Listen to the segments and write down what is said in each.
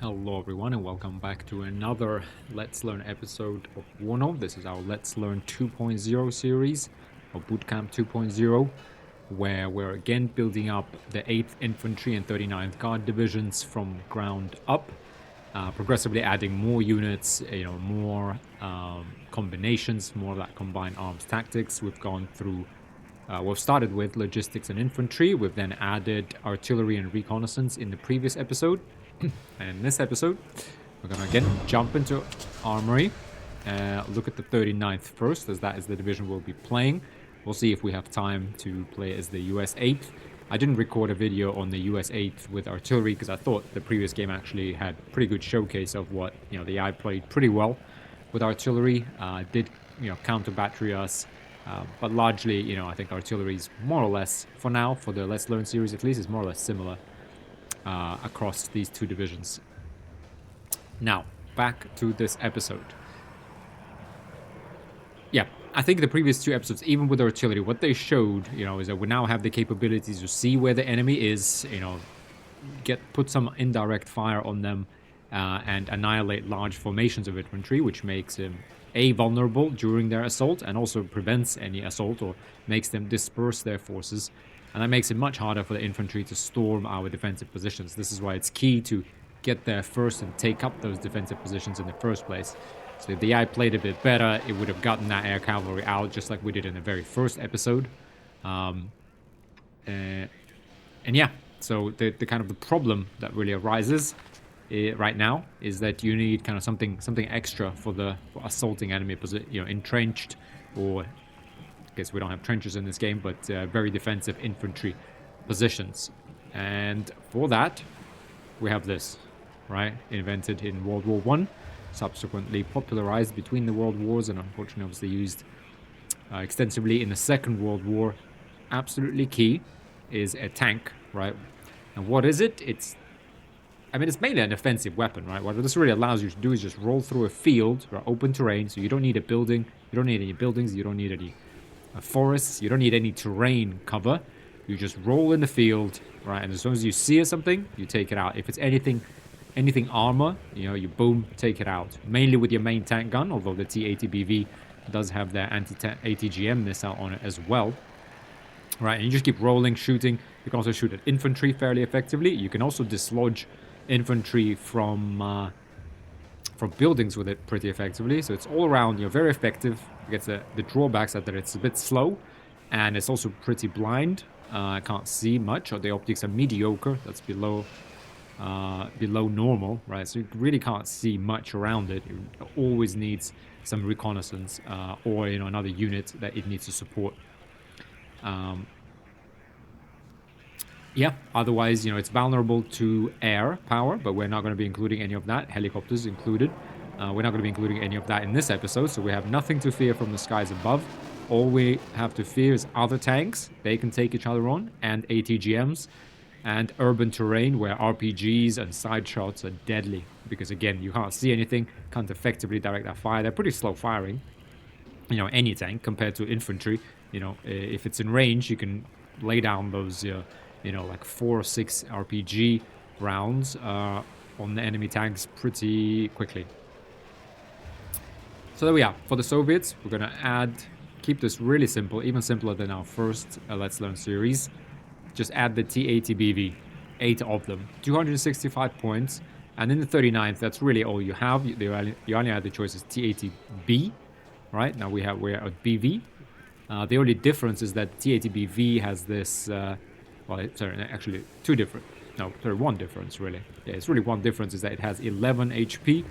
Hello everyone and welcome back to another Let's Learn episode of WARNO. This is our Let's Learn 2.0 series, or Bootcamp 2.0, where we're again building up the 8th Infantry and 39th Guard divisions from ground up, progressively adding more units, more combinations, more of that combined arms tactics. We've started with logistics and infantry. We've then added artillery and reconnaissance in the previous episode. And in this episode, we're going to again jump into armory, look at the 39th first, as that is the division we'll be playing. We'll see if we have time to play as the US 8th. I didn't record a video on the US 8th with artillery because I thought the previous game actually had a pretty good showcase of what, the AI played pretty well with artillery. Did, counter battery us. But largely, I think artillery is more or less, for now, for the Let's Learn series at least, is more or less similar across these two divisions. Now, back to this episode. Yeah, I think the previous two episodes, even with artillery, what they showed, is that we now have the capabilities to see where the enemy is, put some indirect fire on them, and annihilate large formations of infantry, which makes him vulnerable during their assault and also prevents any assault or makes them disperse their forces. And that makes it much harder for the infantry to storm our defensive positions. This is why it's key to get there first and take up those defensive positions in the first place. So if the AI played a bit better, it would have gotten that air cavalry out just like we did in the very first episode. And yeah, so the kind of the problem that really arises right now is that you need kind of something extra for assaulting enemy position, entrenched, or I guess we don't have trenches in this game, but very defensive infantry positions. And for that, we have this, right? Invented in World War One, subsequently popularized between the world wars, and unfortunately obviously used extensively in the Second World War. Absolutely key is a tank, right? And what is it? It's mainly an offensive weapon, right? What this really allows you to do is just roll through a field or open terrain, so you don't need a building, you don't need any buildings, you don't need any forests, you don't need any terrain cover. You just roll in the field, right? And as soon as you see something, you take it out. If it's anything armor, you boom, take it out. Mainly with your main tank gun, although the T-80BV does have their ATGM missile on it as well. Right, and you just keep rolling, shooting. You can also shoot at infantry fairly effectively. You can also dislodge infantry from buildings with it pretty effectively. So it's all around, very effective. It gets the drawbacks are that it's a bit slow, and it's also pretty blind. I can't see much, or the optics are mediocre. That's below normal, right? So you really can't see much around it. It always needs some reconnaissance or another unit that it needs to support. Yeah, otherwise, it's vulnerable to air power, but we're not going to be including any of that. Helicopters included. We're not going to be including any of that in this episode, so we have nothing to fear from the skies above. All we have to fear is other tanks. They can take each other on, and ATGMs, and urban terrain where RPGs and side shots are deadly. Because again, you can't see anything, can't effectively direct that fire. They're pretty slow firing, any tank compared to infantry. If it's in range, you can lay down those, like 4 or 6 RPG rounds on the enemy tanks pretty quickly. So there we are. For the Soviets, we're going to keep this really simple, even simpler than our first Let's Learn series. Just add the T-80BV, 8 of them, 265 points. And in the 39th, that's really all you have. You only have the choices T-80B, right? Now we're at BV. The only difference is that T-80BV has this, actually one difference really. Yeah, it's really one difference is that it has 11 HP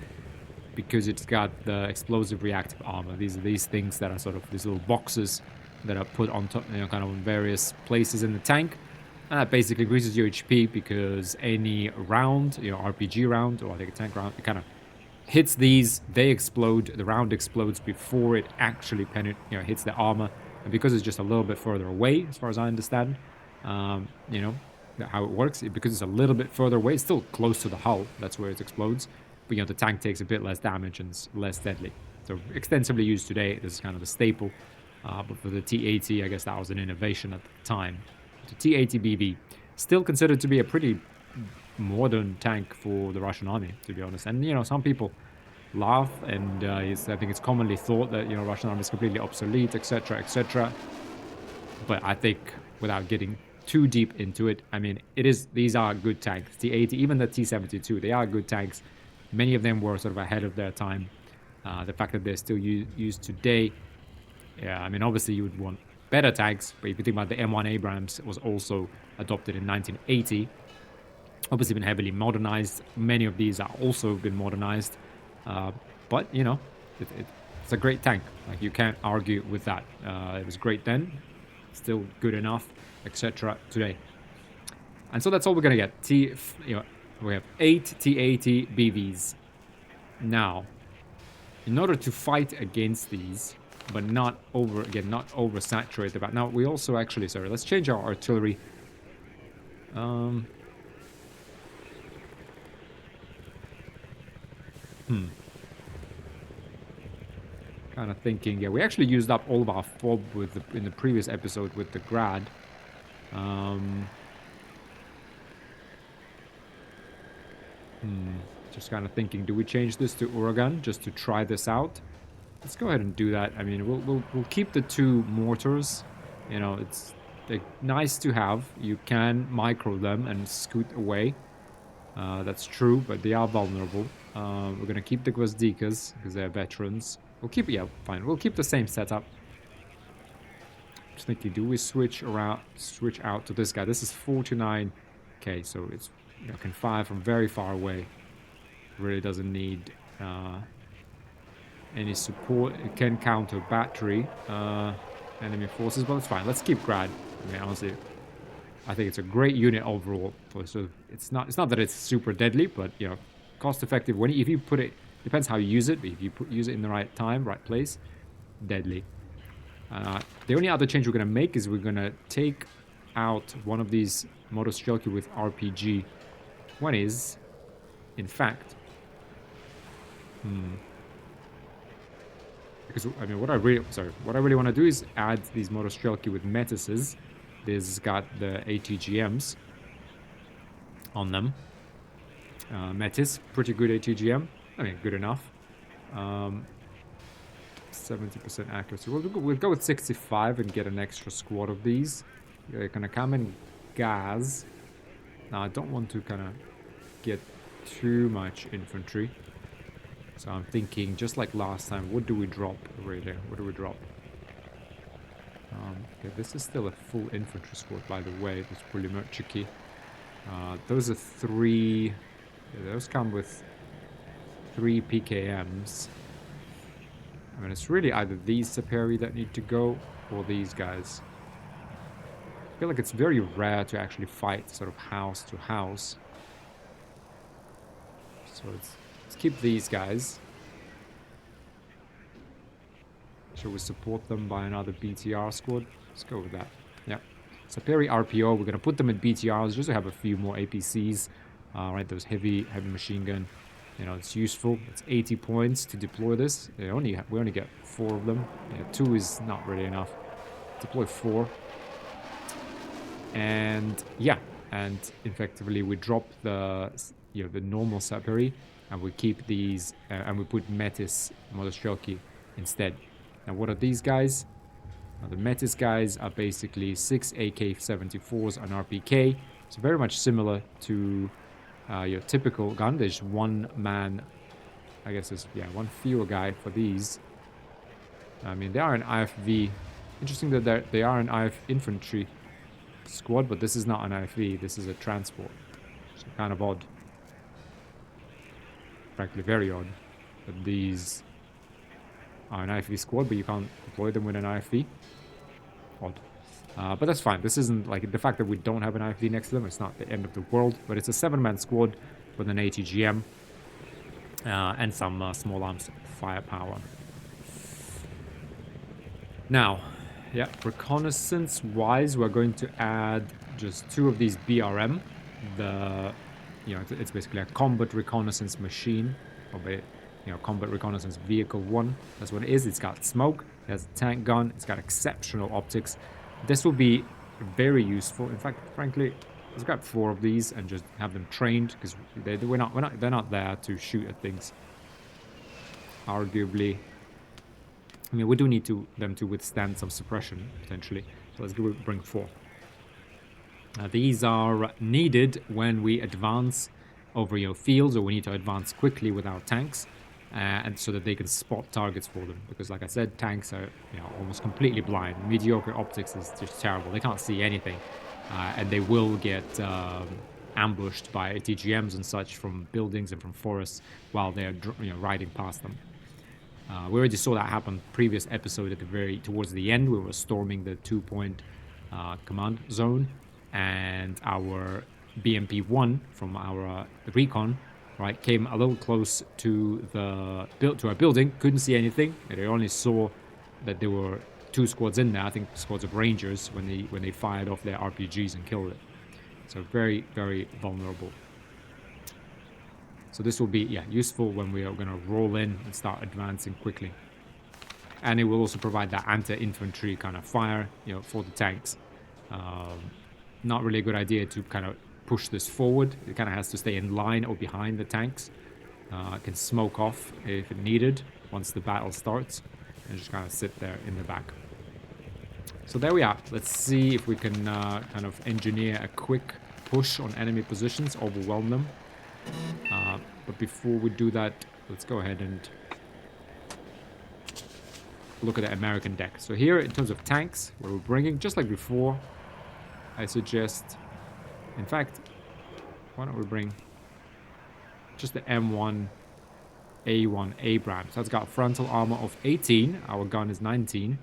because it's got the explosive reactive armor. These are these things that are sort of these little boxes that are put on top, kind of in various places in the tank. And that basically increases your HP because any round, RPG round, or I think a tank round, it kind of hits these, they explode, the round explodes before it actually hits the armor. And because it's just a little bit further away, as far as I understand, how it works, because it's a little bit further away, it's still close to the hull, that's where it explodes. But the tank takes a bit less damage and it's less deadly. So extensively used today, this is kind of a staple. But for the T-80, I guess that was an innovation at the time. The T-80BV, still considered to be a pretty modern tank for the Russian army, to be honest. And, you know, some people laugh, and I think it's commonly thought that, you know, Russian army is completely obsolete, etc., etc. But I think, without getting too deep into it, I mean, these are good tanks. T-80, even the T-72, they are good tanks. Many of them were sort of ahead of their time. The fact that they're still used today, yeah, I mean, obviously you would want better tanks, but if you think about the M1 Abrams, it was also adopted in 1980. Obviously been heavily modernized. Many of these are also been modernized. But, you know, it's a great tank. Like, you can't argue with that. It was great then, still good enough, etc. today. And so that's all we're going to get. We have 8 T-80 BVs. Now, in order to fight against these, but not oversaturate the battle. Now, we also actually, sorry, let's change our artillery. Kind of thinking, yeah, we actually used up all of our FOB in the previous episode with the Grad. Just kind of thinking, do we change this to Uragan just to try this out? Let's go ahead and do that. I mean, we'll keep the 2 mortars. You know, they're nice to have. You can micro them and scoot away. That's true, but they are vulnerable. We're gonna keep the Gvozdikas because they're veterans. Yeah, fine. We'll keep the same setup. Just thinking, do we switch out to this guy? This is 49. Okay, so it's, you know, can fire from very far away. Really doesn't need any support. It can counter battery enemy forces, but it's fine. Let's keep Grad. I mean, honestly, I think it's a great unit overall. For sort of, it's not that it's super deadly, but, you know, cost effective. If you put it, depends how you use it, but if you use it in the right time, right place, deadly. The only other change we're going to make is we're going to take out one of these Motostrelki with RPG. One is, in fact, because, I mean, what I really want to do is add these Motostrelki with Metises. This has got the ATGMs on them. Metis, pretty good ATGM. I mean, good enough. 70% accuracy. We'll go with 65 and get an extra squad of these. They're gonna come in gas. Now, I don't want to kind of get too much infantry. So I'm thinking, just like last time, what do we drop really? What do we drop? Okay, this is still a full infantry squad, by the way. It's Pulimerchiki. Those are 3... Yeah, those come with 3 PKMs. I mean, it's really either these Saperi that need to go, or these guys. I feel like it's very rare to actually fight sort of house to house. So let's keep these guys. Shall we support them by another BTR squad? Let's go with that. Yeah. Saperi RPO, we're going to put them in BTRs just to have a few more APCs. Right, those heavy machine gun. You know, it's useful. It's 80 points to deploy this. We only get 4 of them. Yeah, 2 is not really enough. Deploy 4. And yeah, and effectively we drop the normal Saperi, and we keep these and we put Metis Motostrelki instead. Now, what are these guys? Now, the Metis guys are basically 6 AK-74s on RPK. It's very much similar to your typical gun. There's one man, I guess there's, yeah, one fewer guy for these. I mean, they are an IFV. Interesting that they are an IF infantry squad, but this is not an IFV. This is a transport. So kind of odd. Frankly, very odd. But these are an IFV squad, but you can't deploy them with an IFV. Odd. But that's fine. This isn't like the fact that we don't have an IFV next to them. It's not the end of the world. But it's a 7-man squad with an ATGM and some small arms firepower. Now, yeah, reconnaissance-wise, we're going to add just 2 of these BRM. It's basically a combat reconnaissance machine, or combat reconnaissance vehicle 1. That's what it is. It's got smoke. It has a tank gun. It's got exceptional optics. This will be very useful. In fact, frankly, Let's grab 4 of these and just have them trained, because they're not there to shoot at things. Arguably, I mean, we do need them to withstand some suppression potentially. So let's bring 4. These are needed when we advance over fields, or we need to advance quickly with our tanks, and so that they can spot targets for them. Because, like I said, tanks are almost completely blind. Mediocre optics is just terrible. They can't see anything, and they will get ambushed by ATGMs and such from buildings and from forests while they're riding past them. We already saw that happen previous episode at towards the end. We were storming the 2-point command zone, and our BMP-1 from our recon, right, came a little close to our building. Couldn't see anything. They only saw that there were 2 squads in there. I think squads of Rangers when they fired off their RPGs and killed it. So very, very vulnerable. So this will be useful when we are going to roll in and start advancing quickly. And it will also provide that anti-infantry kind of fire, for the tanks. Not really a good idea to kind of push this forward. It kind of has to stay in line or behind the tanks. It can smoke off if it needed once the battle starts, and just kind of sit there in the back. So there we are. Let's see if we can kind of engineer a quick push on enemy positions, overwhelm them. But before we do that, let's go ahead and look at the American deck. So here, in terms of tanks, what we're bringing, just like before, I suggest, in fact, why don't we bring just the M1 A1 Abrams. That's got frontal armor of 18, our gun is 19,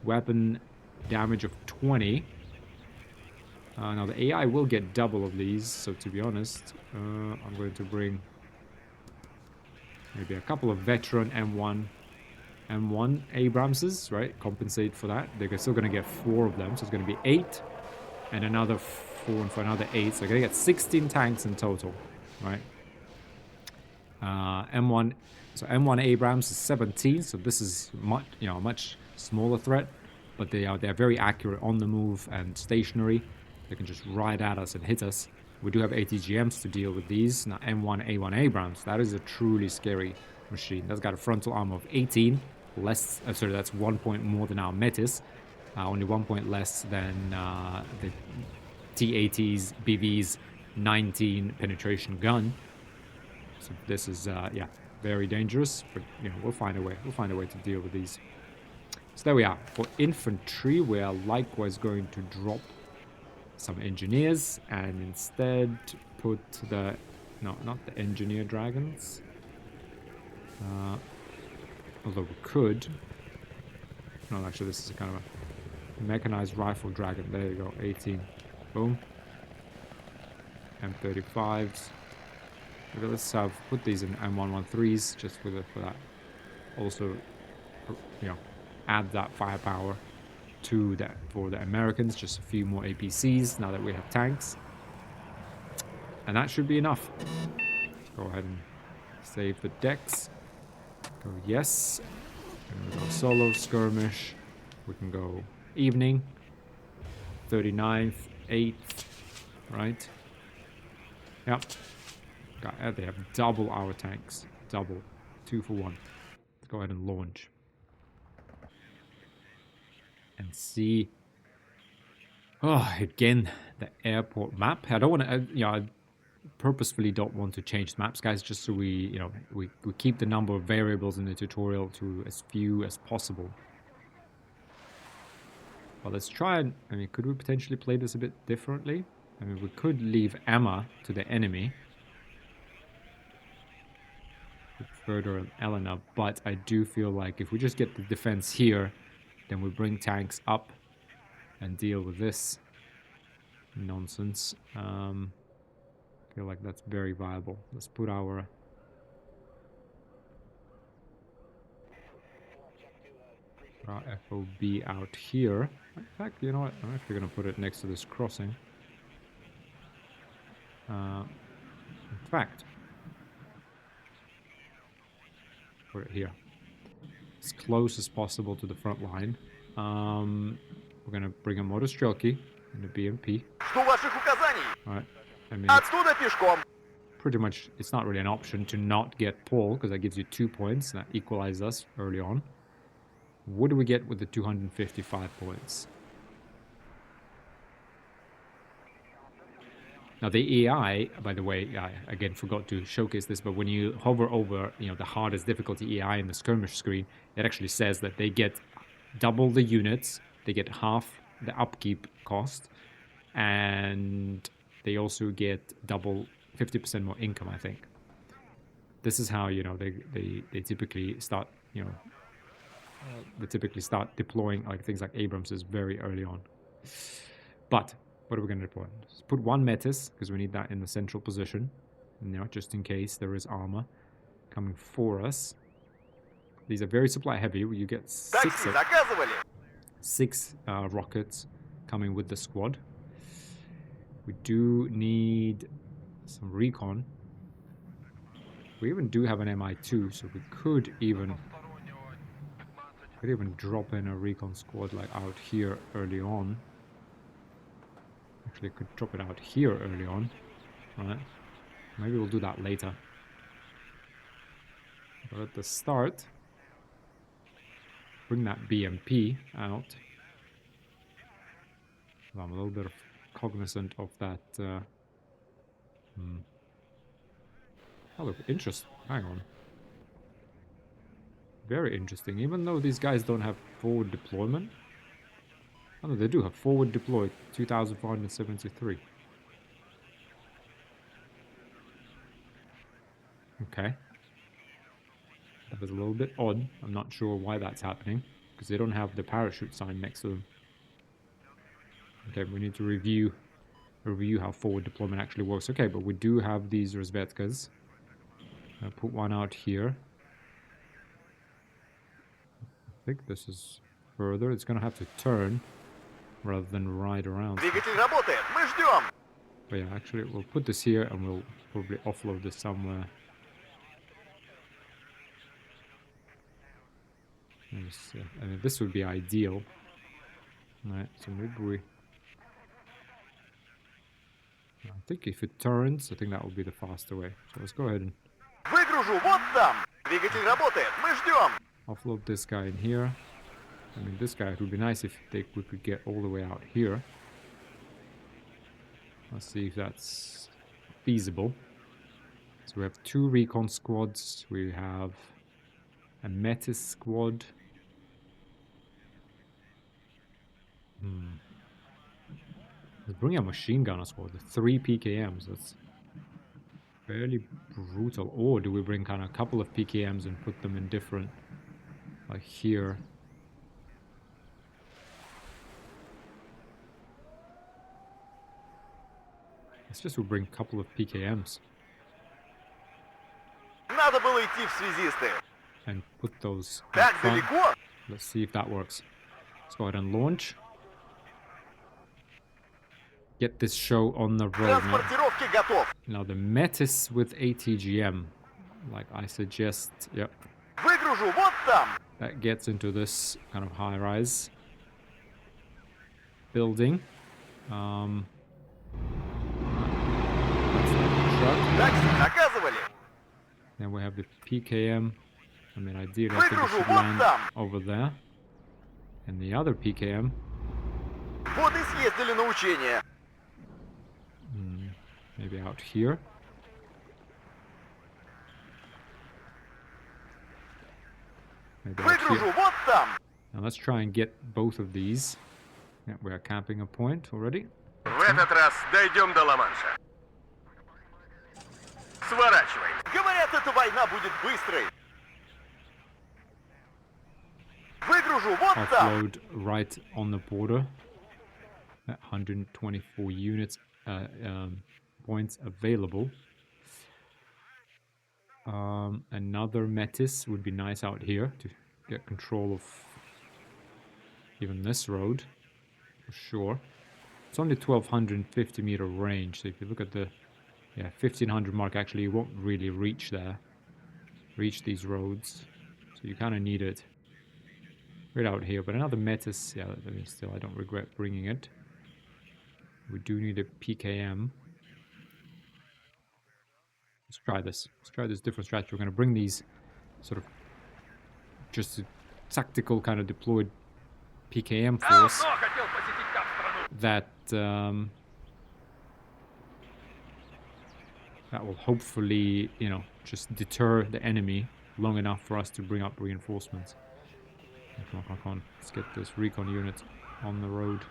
weapon damage of 20. Now the AI will get double of these, so to be honest, I'm going to bring maybe a couple of veteran M1 Abramses, right? Compensate for that. They're still going to get 4 of them, so it's going to be 8, and another 4 and for another 8. So they're going to get 16 tanks in total, right? M1 Abrams is 17, so this is a much smaller threat, but they're very accurate on the move and stationary. They can just ride at us and hit us. We do have ATGMs to deal with these. Now M1 A1 Abrams, that is a truly scary machine. That's got a frontal armor of 18, sorry, that's 1 point more than our Metis, only 1 point less than the T80's BV's 19 penetration gun. So this is very dangerous, but we'll find a way. We'll find a way to deal with these. So there we are. For infantry, we are likewise going to drop some engineers and instead put not the engineer dragons. Although we could. No, actually, this is a kind of a mechanized rifle dragon. There you go, 18. Boom. M35s. Okay, let's put these in M113s just for that. Also, add that firepower to that for the Americans. Just a few more APCs now that we have tanks, and that should be enough. Let's go ahead and save the decks. Go yes. And we go solo skirmish. We can go evening. 39th, 8th, right? Yep. They have double our tanks. Double. 2 for 1. Let's go ahead and launch. And see. Oh, again, the airport map. I don't want to, I purposefully don't want to change the maps, guys, just so we keep the number of variables in the tutorial to as few as possible. Well, let's try and, could we potentially play this a bit differently? We could leave Emma to the enemy. Further on Elena, but I do feel like if we just get the defense here, then we bring tanks up and deal with this nonsense. I feel like that's very viable. Let's put our FOB out here. In fact, you know what? I'm actually going to put it next to this crossing. In fact, put it here. As close as possible to the front line. We're going to bring a motor Strelky and a BMP. Right? I mean, Отсюда пешком. pretty much, it's not really an option to not get Paul, because that gives you 2 points, and that equalizes us early on. What do we get with the 255 points? Now the AI, by the way, I again forgot to showcase this, but when you hover over, the hardest difficulty AI in the skirmish screen, it actually says that they get double the units, they get half the upkeep cost, and they also get double 50% more income, I think. This is how, they typically start, they typically start deploying like things like Abramses very early on. But what are we going to deploy? Let's put 1 Metis, because we need that in the central position, just in case there is armor coming for us. These are very supply heavy. You get 6 rockets coming with the squad. We do need some recon. We even do have an MI2, so we could even drop in a recon squad like out here early on. Actually, could drop it out here early on, right? Maybe we'll do that later. But at the start, bring that BMP out. I'm a little bit cognizant of that. Oh, look, interesting. Hang on. Very interesting. Even though these guys don't have forward deployment. Oh, no, they do have forward deployed 2,473. Okay. That is a little bit odd. I'm not sure why that's happening, because they don't have the parachute sign next to them. Okay, we need to review how forward deployment actually works. Okay, but we do have these Rozvedkas. I'll put one out here. I think this is further. It's gonna have to turn rather than ride around. Двигатель работает. Мы ждем. But yeah, actually, we'll put this here and we'll probably offload this somewhere. I mean, this would be ideal. Right, so maybe we... I think if it turns, I think that would be the faster way. So let's go ahead and... Выгружу вот там. Двигатель работает. Мы ждем. offload this guy in here. I mean, this guy, it would be nice if we could get all the way out here. Let's see if that's feasible. So we have 2 recon squads. We have a Metis squad. Let's bring a machine gunner squad. The 3 PKMs. That's fairly brutal. Or do we bring kind of a couple of PKMs and put them in different, like here? Let's just bring a couple of PKMs. Надо было идти в связисты. And put those Так up front. далеко? Let's see if that works. Let's go ahead and launch. Get this show on the road now. Транспортировки готов. Now the Metis with ATGM, like I suggest, yep, Выгружу вот там. that gets into this kind of high-rise building. That's the truck. Такси заказывали. Then we have the PKM. I mean, ideally, I think it Выгружу should вот land там. over there. And the other PKM, Вот и съездили на учение. maybe out here. Maybe out Выгружу here. вот там. Now let's try and get both of these. Yeah, we are camping a point already. В этот раз дойдем до Ла-Манша. Сворачивай. Говорят, эта война будет быстрой. Выгружу вот там. Offload right on the border. 124 units points available. Another Metis would be nice out here to get control of even this road for sure. It's only 1250 meter range, so if you look at the 1500 mark, actually you won't really reach these roads, so you kind of need it right out here. But another Metis, I mean, still I don't regret bringing it. We do need a PKM. Let's try this. Let's try this different strategy. We're going to bring these sort of just a tactical kind of deployed PKM force that that will hopefully, you know, just deter the enemy long enough for us to bring up reinforcements. Come on, come on, come on. Let's get this recon unit on the road.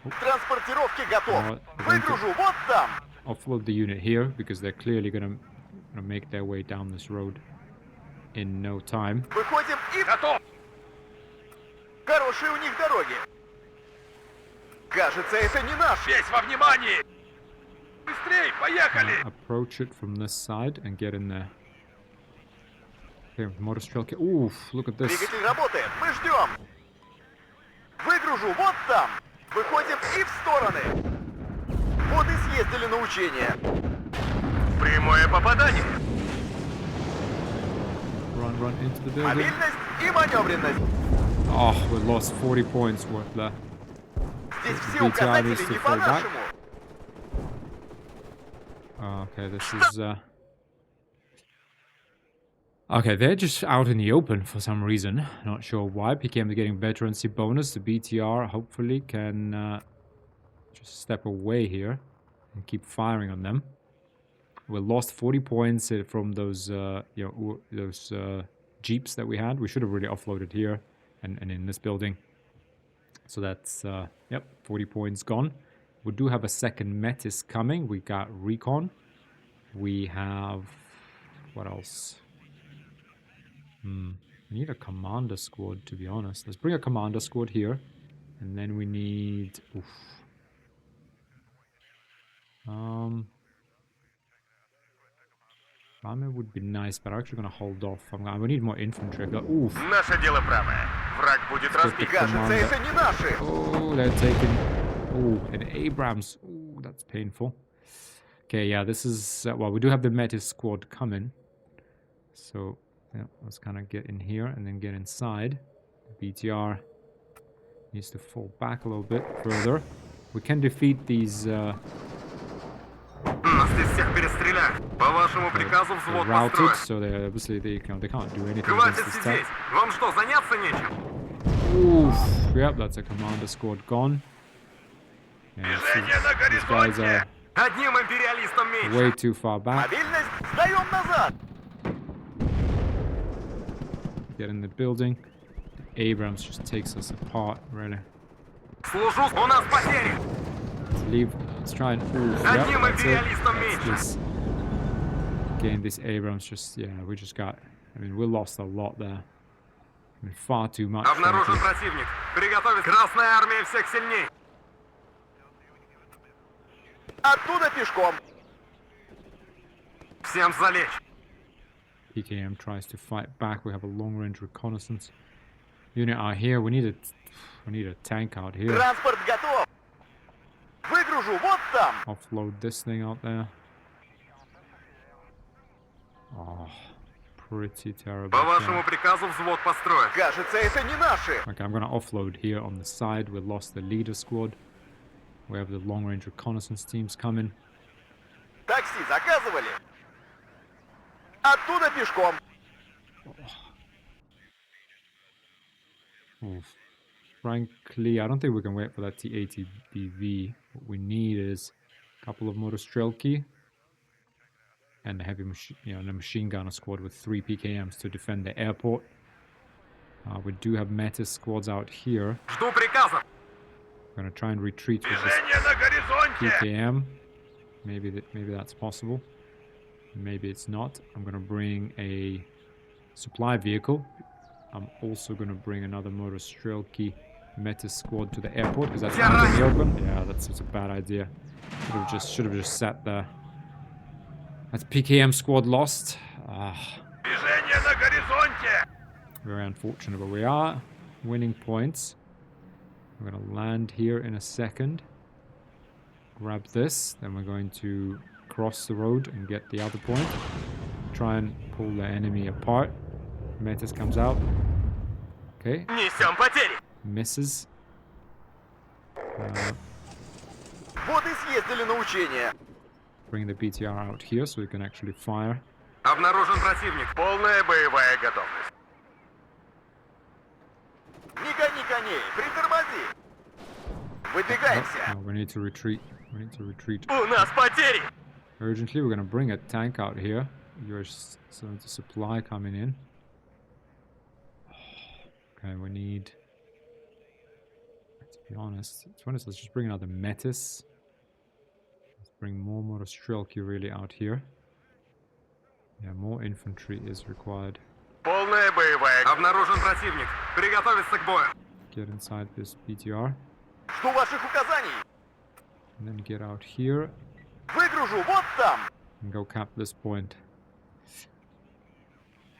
Транспортировки готов. Выгружу вот там. Offload the unit here because they're clearly gonna make their way down this road in no time. Выходим и... Готов! Хорошие у них дороги. Кажется, это не наш. Весь во внимании! Быстрей, поехали! Approach it from this side and get in there. Here, motor stroke. Oof, look at this. Двигатель работает, мы ждем. Выгружу вот там. Выходим и в стороны. Вот и съездили на учение. Прямое попадание. Run into the building. Мобильность и маневренность. Oh, we lost 40 points worth there. Здесь все указатели не по-нашему. Okay, this is okay, they're just out in the open for some reason. Not sure why. PKM are getting veterancy bonus. The BTR hopefully can just step away here and keep firing on them. We lost 40 points from those you know, those jeeps that we had. We should have really offloaded here and in this building. So that's yep, 40 points gone. We do have a second Metis coming. We got recon. We have what else? We need a commander squad, to be honest. Let's bring a commander squad here. And then we need... Oof. Armor would be nice, but I'm actually going to hold off. We need more infantry. Oof. Наше дело правое. Враг будет разбит. Кажется, это не наши. Oh, they're taking... Oh, an Abrams. Oh, that's painful. Okay, yeah, this is... well, we do have the Metis squad coming. So... yeah, let's kind of get in here and then get inside. The BTR needs to fall back a little bit further. We can defeat these Нас здесь всех перестреляют. По вашему приказу взвод routed, построен. so they obviously they can't do anything Хватит against this сидеть. tank. Вам что, заняться нечем? Oof. Yep, that's a commander squad gone. Yeah, Движение на these guys горизонте. are Одним империалистом меньше. way too far back. Мобильность, сдаем назад. Get in the building. The Abrams just takes us apart, really. Служу, у нас потери. Let's leave. Let's try and. Oof, yep, Одним that's it. империалистом That's меньше. this. Again, this Abrams just, yeah, we just got. I mean, we lost a lot there. I mean, far too much. Обнаружен frankly. противник. Приготовить. Красная армия всех сильней. Оттуда пешком. Всем залечь. PKM tries to fight back. We have a long-range reconnaissance unit out here. We need a tank out here. Транспорт готов. Выгружу вот там. Offload this thing out there. Oh, pretty terrible. По вашему приказу взвод построен. Кажется, это не наши. Okay, I'm gonna offload here on the side. We lost the leader squad. We have the long-range reconnaissance teams coming. Такси заказывали. Оттуда пешком. Oof. Frankly, I don't think we can wait for that T-80BV. What we need is a couple of motostrelki and a heavy machine, a machine gunner squad with 3 PKMs to defend the airport. We do have Metis squads out here. Жду приказов. We're gonna try and retreat with this Движение на горизонте. PKM. Maybe that's possible. Maybe it's not. I'm gonna bring a supply vehicle. I'm also gonna bring another motostrelki Metis squad to the airport because that's out in the open. Yeah, that's a bad idea. Should have just sat there. That's PKM squad lost. Движение на горизонте. Very unfortunate, but we are winning points. We're gonna land here in a second. Grab this, then we're going to cross the road and get the other point. Try and pull the enemy apart. Metis comes out. Okay, Несем потери. misses. Вот и съездили на учение. bring the BTR out here so we can actually fire. Обнаружен противник. Полная боевая готовность. Не гони коней, притормози. Выдвигаемся. No, we need to retreat. We need to retreat. У нас потери! Urgently, we're gonna bring a tank out here. There's some supply coming in. Okay, we need... To be honest, let's just bring another Metis. Let's bring more Motostrelki really out here. Yeah, more infantry is required. Полная боевая. Обнаружен противник. Приготовиться к бою. Get inside this BTR. Жду ваших указаний. And then get out here Выгружу вот там. and go cap this point.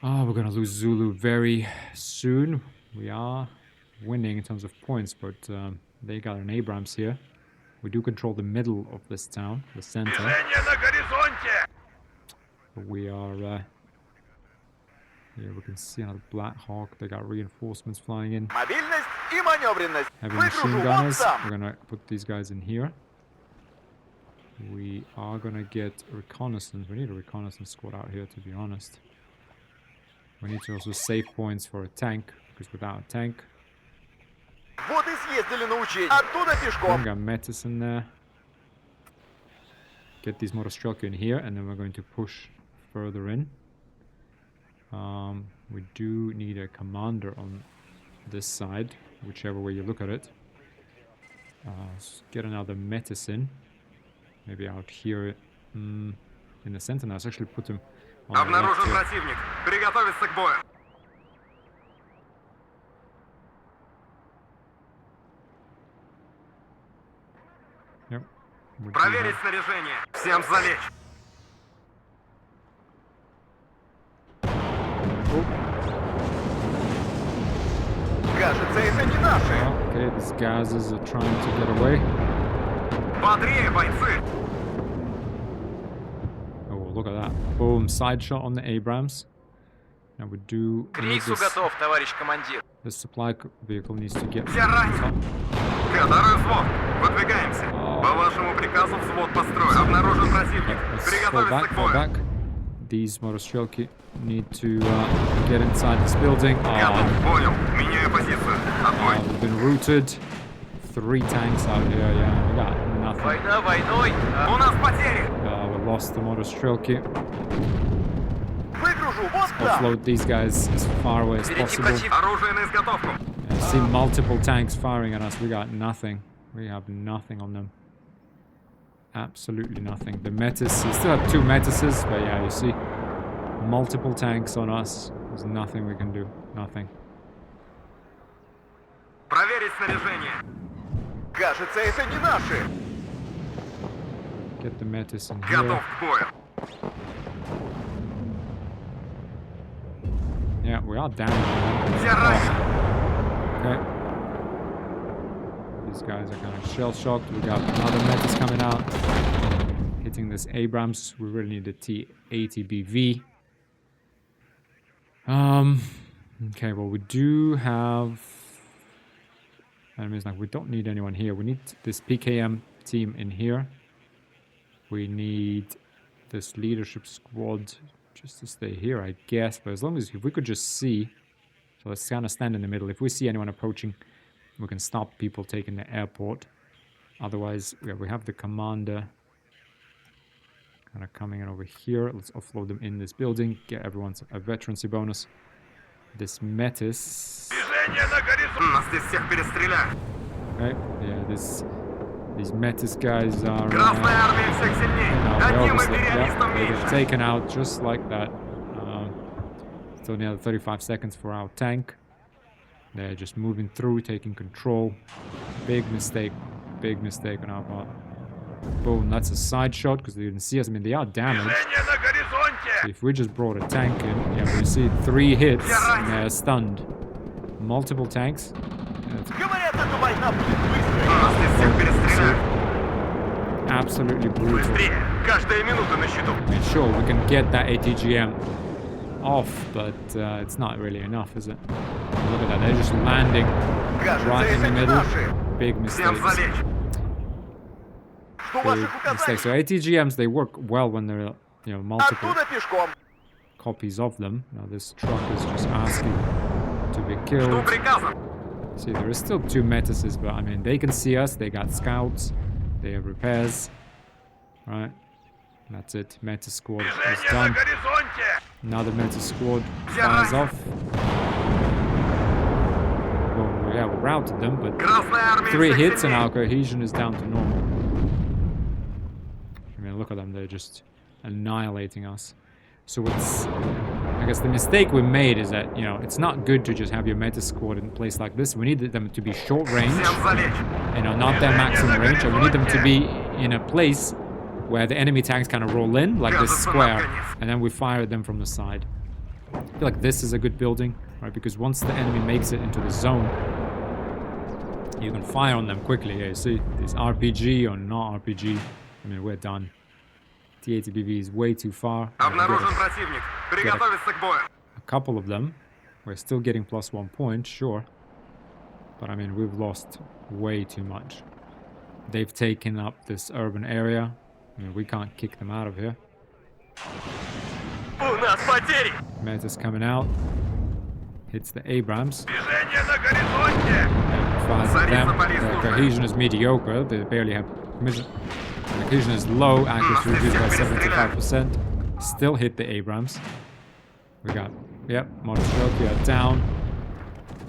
Oh, we're gonna lose Zulu very soon. We are winning in terms of points, but they got an Abrams here. We do control the middle of this town, the center. Движение на горизонте! But we are... yeah, we can see another Black Hawk. They got reinforcements flying in. Мобильность и маневренность. Heavy Выгружу machine вот gunners. там. We're gonna put these guys in here. We are gonna get reconnaissance. We need a reconnaissance squad out here, to be honest. We need to also save points for a tank, because without a tank, Вот и съездили на учение. Оттуда пешком. bring our Metis in there. Get these Motostrelki in here, and then we're going to push further in. We do need a commander on this side, whichever way you look at it. Let's get another Metis in. Maybe out here in the center. Now let's actually put him on the left Обнаружен here. противник. Приготовиться к бою. Yep. We do Проверить have- снаряжение. Всем залечь. Кажется, это не наши. Okay, these gases are trying to get away. Бодрее, бойцы! Oh, look at that. Boom, side shot on the Abrams. Now we do need this, товарищ командир. this supply vehicle needs to get Все ранены. Второй взвод. Выдвигаемся. Oh. По вашему приказу взвод построен. Обнаружен противник. Let's fall Приготовиться back, к fall бою. back. These Motostrelki need to get inside this building. Готов. Oh, Понял. Меняю позицию. Отбой. we've been routed. 3 tanks out here, yeah, we got nothing. Война войной. У нас потери. We lost the Motostrelki. Выгружу вот там. Offload these guys as far away as possible. Оружие на изготовку. I see multiple tanks firing at us. We got nothing. We have nothing on them. Absolutely nothing. The Metis, we still have 2 Metises, but yeah, you see multiple tanks on us. There's nothing we can do. Nothing. Проверить снаряжение. Кажется, это не наши. Get the Metis in Готов here. к бою. Yeah, we are down. Все ранены. Okay. These guys are kind of shell shocked. We got another Metis coming out. Hitting this Abrams. We really need a T80BV. Okay, well, we do have enemies. Like, we don't need anyone here. We need this PKM team in here. We need this leadership squad just to stay here, I guess. But as long as if we could just see, so let's kind of stand in the middle. If we see anyone approaching, we can stop people taking the airport. Otherwise, yeah, we have the commander kind of coming in over here. Let's offload them in this building. Get everyone's a veterancy bonus. This Metis. Движение на горизонте. Нас здесь всех перестреляют. Okay, yeah, these Metis guys are. Красная армия всех сильнее. Одним империалистом they're меньше. taken out just like that. Still near 35 seconds for our tank. They're just moving through, taking control. Big mistake on our part. Boom, that's a side shot because they didn't see us. I mean, they are damaged. Движение на горизонте. If we just brought a tank in, yeah, we see 3 hits and they're stunned. Multiple tanks. Yeah, it's Говорят, эта война будет быстрой. Нас здесь всех перестреляют. absolutely brutal. Быстрее. Каждая минута на счету. I mean, sure, we can get that ATGM off, but it's not really enough, is it? Look at that, they're just landing Кажется, right in это the не middle. наши. Big Всем mistakes. залечь. Жду big ваших mistake. So указаний. ATGMs, they work well when there are, you know, multiple Оттуда пешком. copies of them. Now this truck is just asking to be Жду killed. приказа. See, there is still 2 Metises, but I mean, they can see us. They got scouts. They have repairs. Right. That's it. Metis squad is Движение на done. горизонте. Another Metis squad fires off. Well, yeah, we routed them, but Красная армия 3 всех hits and сильней. our cohesion is down to normal. I mean, look at them. They're just annihilating us. So it's... I guess the mistake we made is that, you know, it's not good to just have your Metis squad in a place like this. We need them to be short range. Всем залечь. You know, not their maximum range, and we need them to be in a place where the enemy tanks kind of roll in, like this square, and then we fire at them from the side. I feel like this is a good building, right? Because once the enemy makes it into the zone, you can fire on them quickly. Here, you see, this RPG or not RPG. I mean, we're done. T-80BV is way too far. Обнаружен противник. Приготовиться к бою. A couple of them. We're still getting +1 point, sure. But I mean, we've lost way too much. They've taken up this urban area. I mean, we can't kick them out of here. У нас потери. Metis coming out. Hits the Abrams. Движение на горизонте. Fires at them. Their cohesion is mediocre. They barely have cohesion. The cohesion is low. Accuracy reduced by 75%. Still hit the Abrams. We got, yep, Motoshrokia down.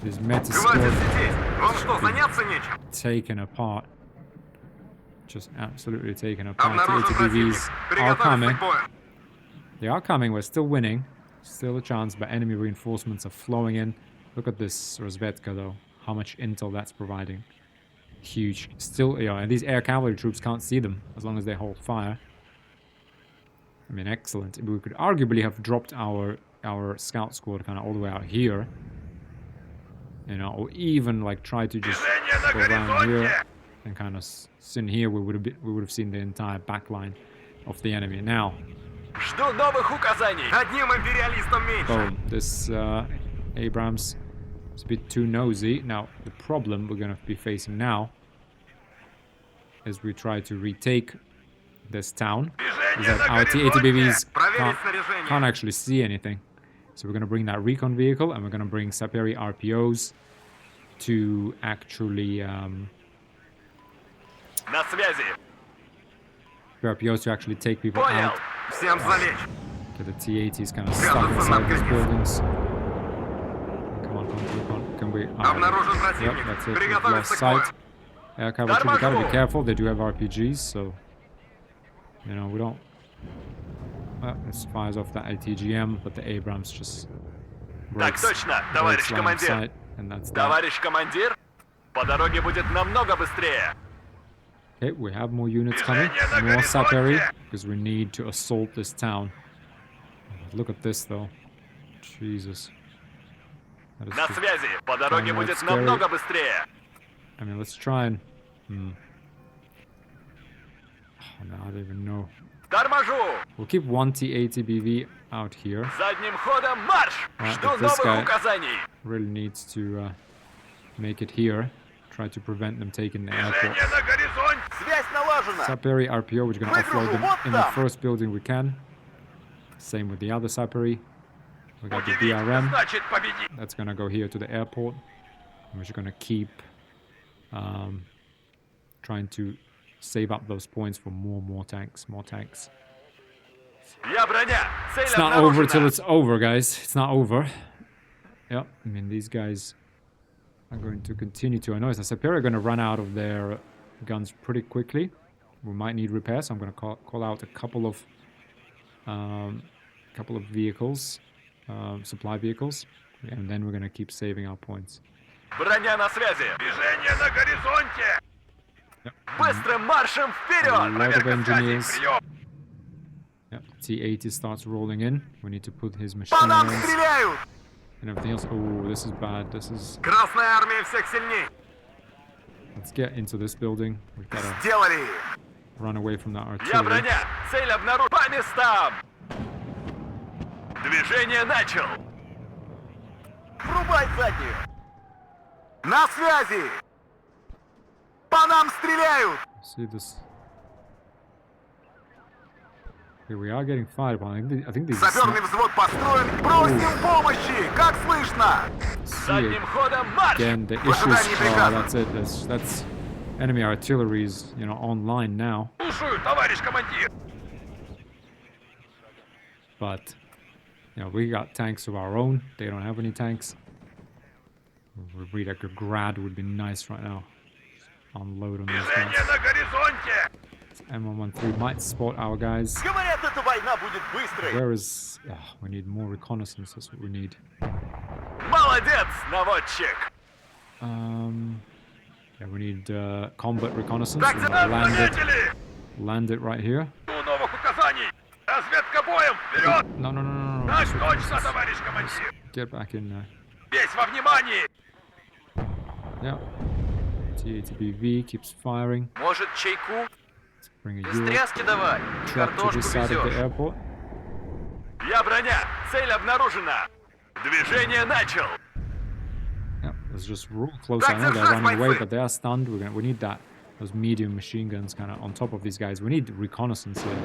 This Metis Хватит squad сидеть. Вам что, заняться нечем? taken apart. Just absolutely taken apart. The Обнаружен противник. ATGVs are Приготовиться coming. к бою. They are coming. We're still winning. Still a chance, but enemy reinforcements are flowing in. Look at this Rozvedka, though. How much intel that's providing. Huge. Still, you know, and these air cavalry troops can't see them as long as they hold fire. I mean, excellent. We could arguably have dropped our scout squad kind of all the way out here. You know, or even like try to just Движение на go around here горизонте. and kind of in here. We would have seen the entire back line of the enemy. Now, Жду новых указаний. Одним империалистом меньше. boom. This Abrams is a bit too nosy. Now, the problem we're going to be facing now is we try to retake this town. Is Движение that на our горизонте. T-80Bs Проверить снаряжение. can't actually see anything. So we're going to bring that recon vehicle and we're going to bring Saperi RPOs to actually На связи. RPOs to actually take people Понял. out. Всем залечь. Okay, the T-80s kind of stuck inside these buildings. Come on. Can we? Обнаружен Yep, противник. that's it. We've Приготовиться lost к бою. sight. Air cavalry, we gotta be Торможу. careful. They do have RPGs, so you know we don't. Well, this fires off that ATGM, but the Abrams just breaks, точно, товарищ breaks line of командир. sight, and that's that. Товарищ командир, по дороге будет намного быстрее. Okay, we have more units coming, Движение на more Saperi, горизонте. because we need to assault this town. Look at this, though. Jesus. That is На just- связи, по дороге Downright будет scary. намного быстрее. I mean, let's try and. Oh, no, I don't even know. Торможу. We'll keep one T-80BV out here. Задним ходом марш. Right, Жду but this новых guy- указаний. Really needs to make it here. Try to prevent them taking the airport. Движение на горизонте. Связь налажена. Saperi RPO, we're going to offload them in the first building we can. Same with the other Saperi. We got the Удивительно, DRM. значит победить. That's going to go here to the airport. And we're just going to keep trying to save up those points for more tanks. Я броня. Цель It's not over till обнаружена. it's over, guys. It's not over. Yep, I mean, these guys are going to continue to annoy us. The Saperi are going to run out of their guns pretty quickly. We might need repairs, so I'm going to call out a couple of vehicles, supply vehicles, and then we're going to keep saving our points. Броня на связи. Движение на горизонте. Быстрым маршем A вперед. lot of Проверка связи. engineers. Прием. Yep, T-80 starts rolling in. We need to put his По machine нам guns стреляют. and everything else. Oh, this is bad. This is. Красная армия всех сильней. Let's get into this building. We've got to Сделали. run away from that Я artillery. броня. Цель обнаружена. По местам. Движение начал. Врубай заднюю. На связи. По нам стреляют. See this Okay, we are getting fired upon. I think these Саперный взвод построен. Просим помощи! Как слышно? Задним ходом марш! again the В issues. ожидании приказа. That's it. That's enemy artillery is online now. Слушаю, товарищ командир! But we got tanks of our own. They don't have any tanks. Read like a grad would be nice right now. Unload on those guys. Движение на горизонте! M113 might spot our guys. Говорят, эта война будет быстрой. Where is... we need more reconnaissance. That's what we need. Молодец, наводчик! Yeah, we need combat reconnaissance. Так, We за нас might заметили! land it right here. Жду новых указаний! Разведка боем! Вперед! No. Так Just точно, товарищ командир! get back in there. Весь во внимании! Yeah. TATBV keeps firing. Может, чайку? Let's bring a Без Euro тряски давай! truck to this side of the airport. Я броня! Цель обнаружена! Движение начал! Yeah, let's just roll close. I know they're running away, but they are stunned. We need those medium machine guns kind of on top of these guys. We need reconnaissance here.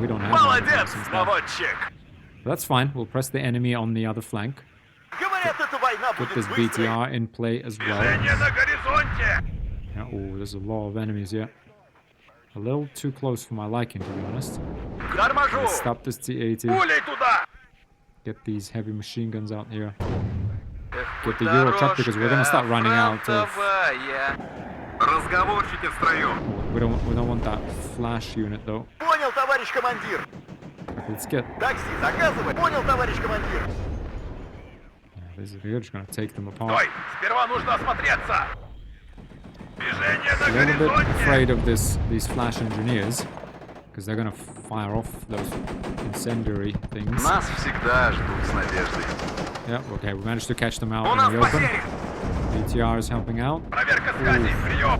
We don't have any Молодец, reconnaissance now. наводчик! But that's fine. We'll press the enemy on the other flank. Говорят, эта война Put будет this быстрой. BTR in play as well. Движение на горизонте! Yeah, oh, there's a lot of enemies here. A little too close for my liking, to be honest. Торможу! Let's stop this T-80. Пулей туда! Get these heavy machine guns out here. Эх, Get the Euro truck because we're gonna start running out of. фронтовая. Разговорчики в строю. We don't want that flash unit though. Понял, товарищ командир. Let's get. Такси, заказывай. Понял, товарищ командир. We're just gonna take them apart. Стой! Сперва нужно осмотреться! Движение на A little bit горизонте! afraid of these flash engineers because they're gonna fire off those incendiary things. Нас всегда ждут с надеждой. Yeah, okay, we managed to catch them out У in нас the open. потери! BTR is helping out. Проверка связи! Прием!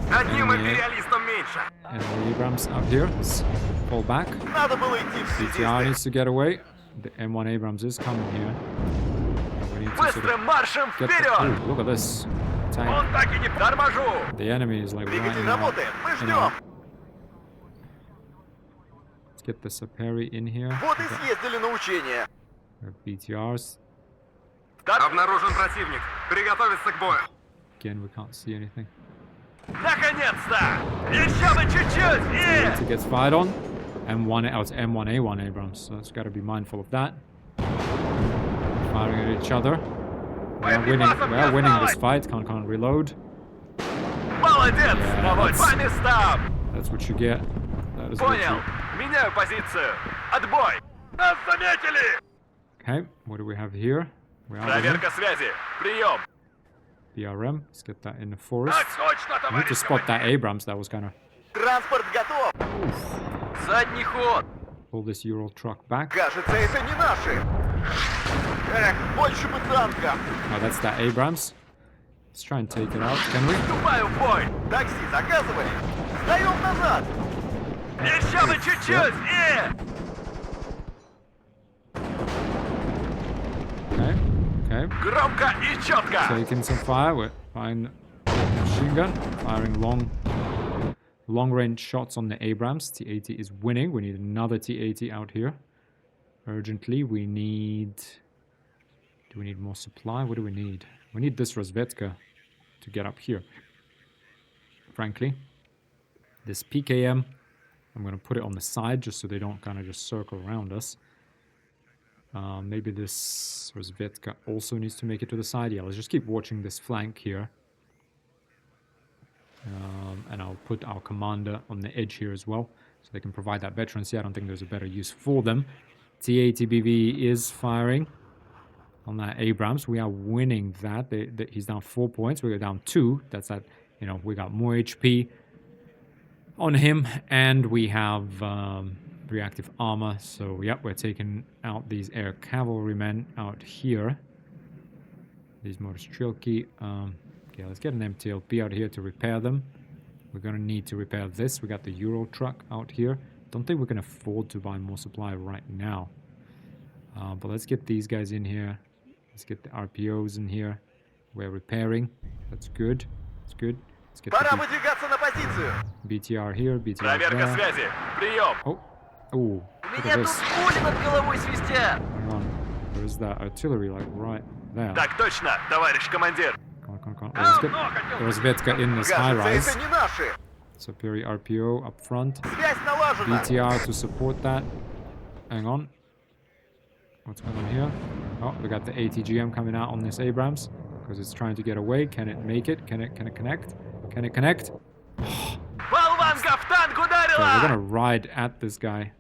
Одним Enemy. империалистом меньше. And the Abrams out here. Let's fall back. Надо было идти в BTR связисты. needs to get away. The M1 Abrams is coming here. We need to sort Быстрым of маршем get the... вперед! Ooh, look at this tank. Он так и не торможу! The enemy is like right Двигатель now. работает. Мы You know, ждем. let's get the Saperi in here. Вот и съездили на учения. We have BTRs. Обнаружен противник. Приготовиться к бою. Again, we can't see anything. Наконец-то! Еще бы чуть-чуть! It gets fired on. M1, oh, it's M1A1 Abrams, so it's got to be mindful of that. Firing at each other. We are winning this fight. Can't reload. Молодец! Yeah, Наводь that's- по местам! That's what you get. That is what Понял! you... Меняю позицию! Отбой! Нас заметили! Okay, what do we have here? We are winning. Проверка связи! Прием! BRM. Let's get that in the forest. Так точно, I need to товарищ spot that командир! Abrams. That was kind of... Транспорт готов. Задний ход! Pull this Ural truck back. Кажется, это не наши. Эх, больше бы танка. Oh, that's that Abrams. Let's try and take it out. Can we? Вступаю в бой! Такси, заказывай. Сдаем назад. Еще бы чуть-чуть! Okay. Okay. Громко и четко! Taking some fire. We're firing machine gun. Firing long range shots on the Abrams. T-80 is winning. We need another T-80 out here. Urgently. We need... Do we need more supply? What do we need? We need this Rozvedka to get up here. Frankly. This PKM, I'm going to put it on the side just so they don't kind of just circle around us. Maybe this Rozvedka also needs to make it to the side. Yeah, let's just keep watching this flank here. And I'll put our commander on the edge here as well, so they can provide that veterancy. I don't think there's a better use for them. T-80BV is firing on that Abrams. We are winning that. He's down 4 points. We're down 2. That's that, we got more HP on him, and we have reactive armor. So, yep, we're taking out these air cavalrymen out here. These Motostrelki. Okay, let's get an MTLP out here to repair them. We're gonna need to repair this. We got the Euro truck out here. Don't think we can afford to buy more supply right now. But let's get these guys in here. Let's get the RPOs in here. We're repairing. That's good. That's good. Let's get Пора the выдвигаться на позицию. BTR here, BTR Проверка there. связи! Прием! Oh, Look Меня at тут this. пули над головой свистят. Hang on. There is that artillery, like, right there. Так точно, товарищ командир. Come on. Let's get Rozvedka in this high Кажется, rise. это не наши. Superior RPO up front. Связь налажена. BTR to support that. Hang on. What's going on here? Oh, we got the ATGM coming out on this Abrams because it's trying to get away. Can it make it? Can it connect? Can it connect? Болванка в танк Okay, we're gonna ударила! ride at this guy.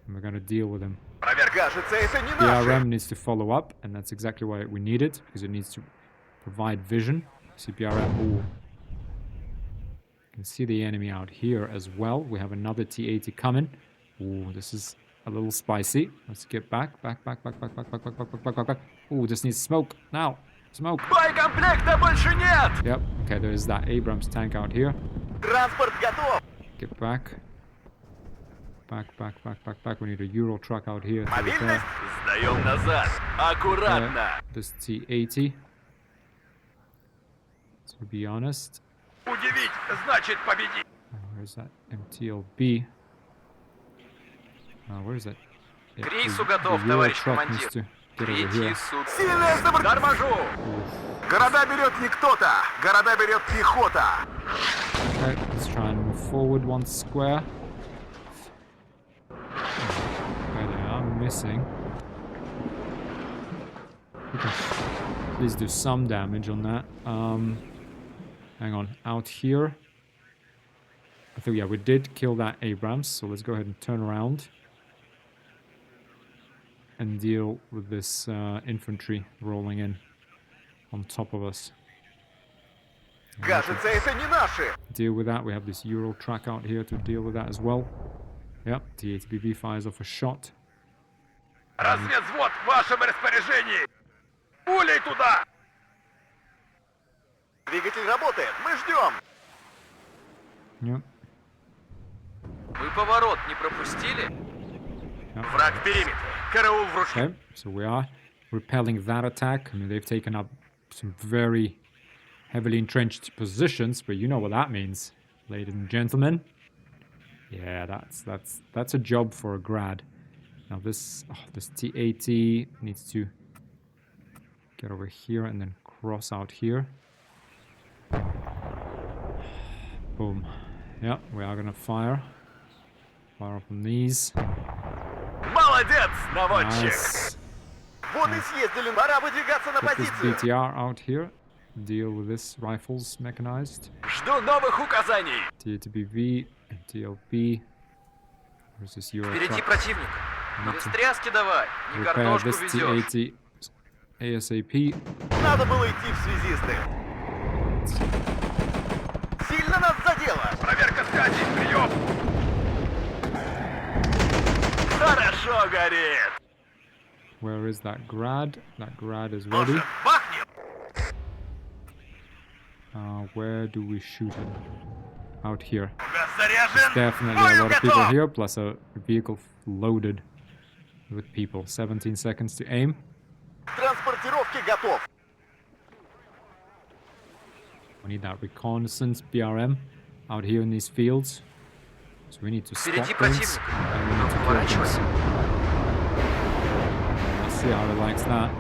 And we're gonna deal with him. Кажется, это не наши. BRM needs to follow up, and that's exactly why we need it, because it needs to provide vision. See BRM. Ooh. You can see the enemy out here as well. We have another T-80 coming. Ooh, this is a little spicy. Let's get back. Ooh, this needs smoke now. Smoke. Боекомплекта больше нет! Yep. Okay, there's that Abrams tank out here. Транспорт готов. Get back. Back. We need a Euro truck out here. To repair. Мобильность. Сдаем назад. Аккуратно. This T-80. To be honest. Удивить значит победить. Where's that MTLB? Where's that? К рейсу готов, товарищ командир. Get over Третий here. суд. Сильное сопротивление. Торможу! Города берет не кто-то. Города берет пехота. Okay, let's try and move forward one square. Okay, they are missing. We can at least do some damage on that. Hang on, out here. I think, yeah, we did kill that Abrams, so let's go ahead and turn around and deal with this infantry rolling in on top of us. Кажется, это не наши. Deal with that. We have this Euro track out here to deal with that as well. Yep, T-8BB fires off a shot. Разведвзвод в вашем распоряжении! Пулей туда! Двигатель работает. Мы ждем. Yep. Вы поворот не пропустили? Yep. Враг в периметре. Караул в руке. Okay, so we are repelling that attack. I mean, they've taken up some very heavily entrenched positions, but you know what that means, ladies and gentlemen. Yeah, that's a job for a grad. Now this T-80 needs to get over here and then cross out here. Boom. Yeah, we are gonna fire. Fire up on these. Молодец, наводчик! Nice. Вот и съездили. Пора выдвигаться на Get this позицию. BTR out here. Deal with this rifles mechanized. Жду новых указаний. T-8BV, TLP. Where's this Euro Впереди truck? противник. Без тряски давай, не Repair картошку this везешь. T-80 ASAP. Надо было идти в связисты. Сильно нас задело. Проверка связи, прием! Хорошо горит! Where is that grad? That grad is ready. Бахнем! Where do we shoot him? Out here. Угас заряжен! Definitely a lot of people here, plus a vehicle loaded with people. 17 seconds to aim. Транспортировки готов. We need that reconnaissance BRM out here in these fields. So we need to spot Впереди things. противник. And we need to kill Поворачивай. things. Let's see how he likes that.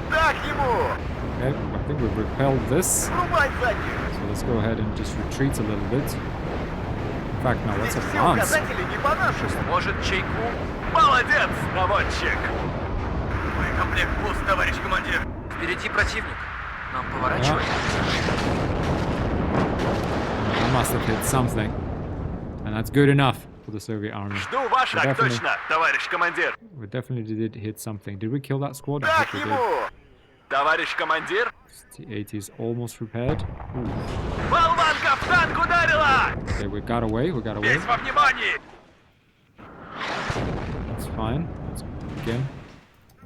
Так ему. Okay, I think we've repelled this. Врубай заднюю. So let's go ahead and just retreat a little bit. In fact, no, let's Здесь все advance. указатели не по-нашему. Может, чайку? Молодец, наводчик! Боекомплект пуст, товарищ командир. Впереди противник. Нам поворачивать. I must have hit something. And that's good enough for the Soviet army. Жду ваш. Так Definitely. точно, товарищ командир. We definitely did hit something. Did we kill that squad? I Так hope we did. ему. Товарищ командир. T-80 is almost repaired. Ooh. Болванка в танк ударила! Okay, we got away. Весь во внимании! That's fine. Let's again.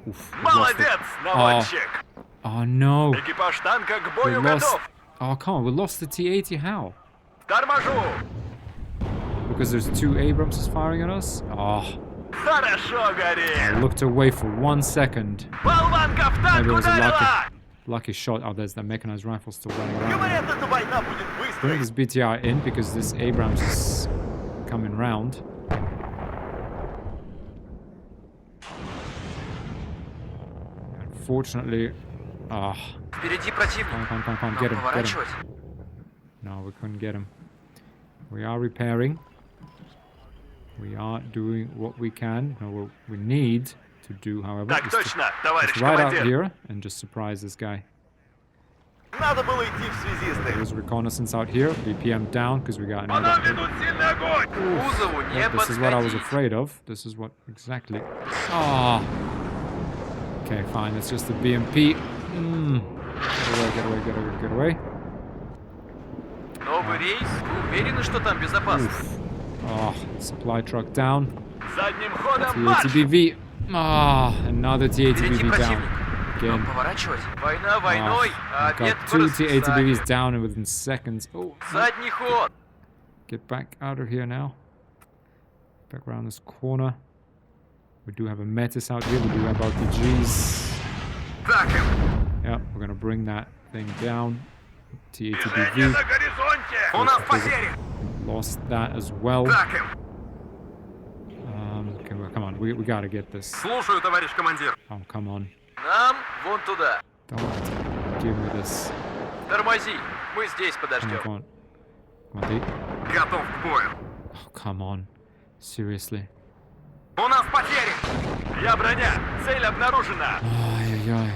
Oof, we lost it. Молодец, наводчик! Oh no. Экипаж танка к We бою lost. готов! Oh, come on. We lost the T-80. How? Торможу! Because there's two Abramses firing at us? Oh, Хорошо I горит! looked away for 1 second. Болванка в танк Maybe it was a ударила! lucky shot. Oh, there's that mechanized rifle still running around. Говорят, эта война будет Bring быстрой. this BTR in because this Abrams is coming round. unfortunately... Ah, Впереди противник. come on, Нам get him. поворачивать. No, we couldn't get him. We are repairing. We are doing what we can. No, what we need to do, however, Так is to точно, товарищ just ride out командир. here and just surprise this guy. Надо было идти в связисты. There's reconnaissance out here. BPM down because we got По another. нам ведут сильный огонь. К кузову не Yep, this is what I was подходить. afraid of. This is what exactly. Ah. Okay, fine. It's just the BMP. Get away. Новый рейс? Вы уверены, что там безопасно? Oof. Oh, supply truck down. Задним ходом марш. TATBV. Ah, another Впереди TATBV down. противник. Нам Again. поворачивать. Война войной, а обед Got по two расписанию. TATBVs down within seconds. Oh, Задний ход. get back out of here now. Back around this corner. We do have a Metis out here. We do have ATGs. Так им. Yeah, we're gonna bring that thing down. Движение TATBV. на горизонте. У нас потери. Lost that as well. Так им. Okay, well, come on. We gotta get this. Слушаю, товарищ командир. Oh, come on. Нам вон туда. Don't give me this. Тормози. Мы здесь Come подождем. on. Come on, Deke. Готов к бою. Oh, come on. Seriously. У нас потери. Я броня. Цель обнаружена. Ay.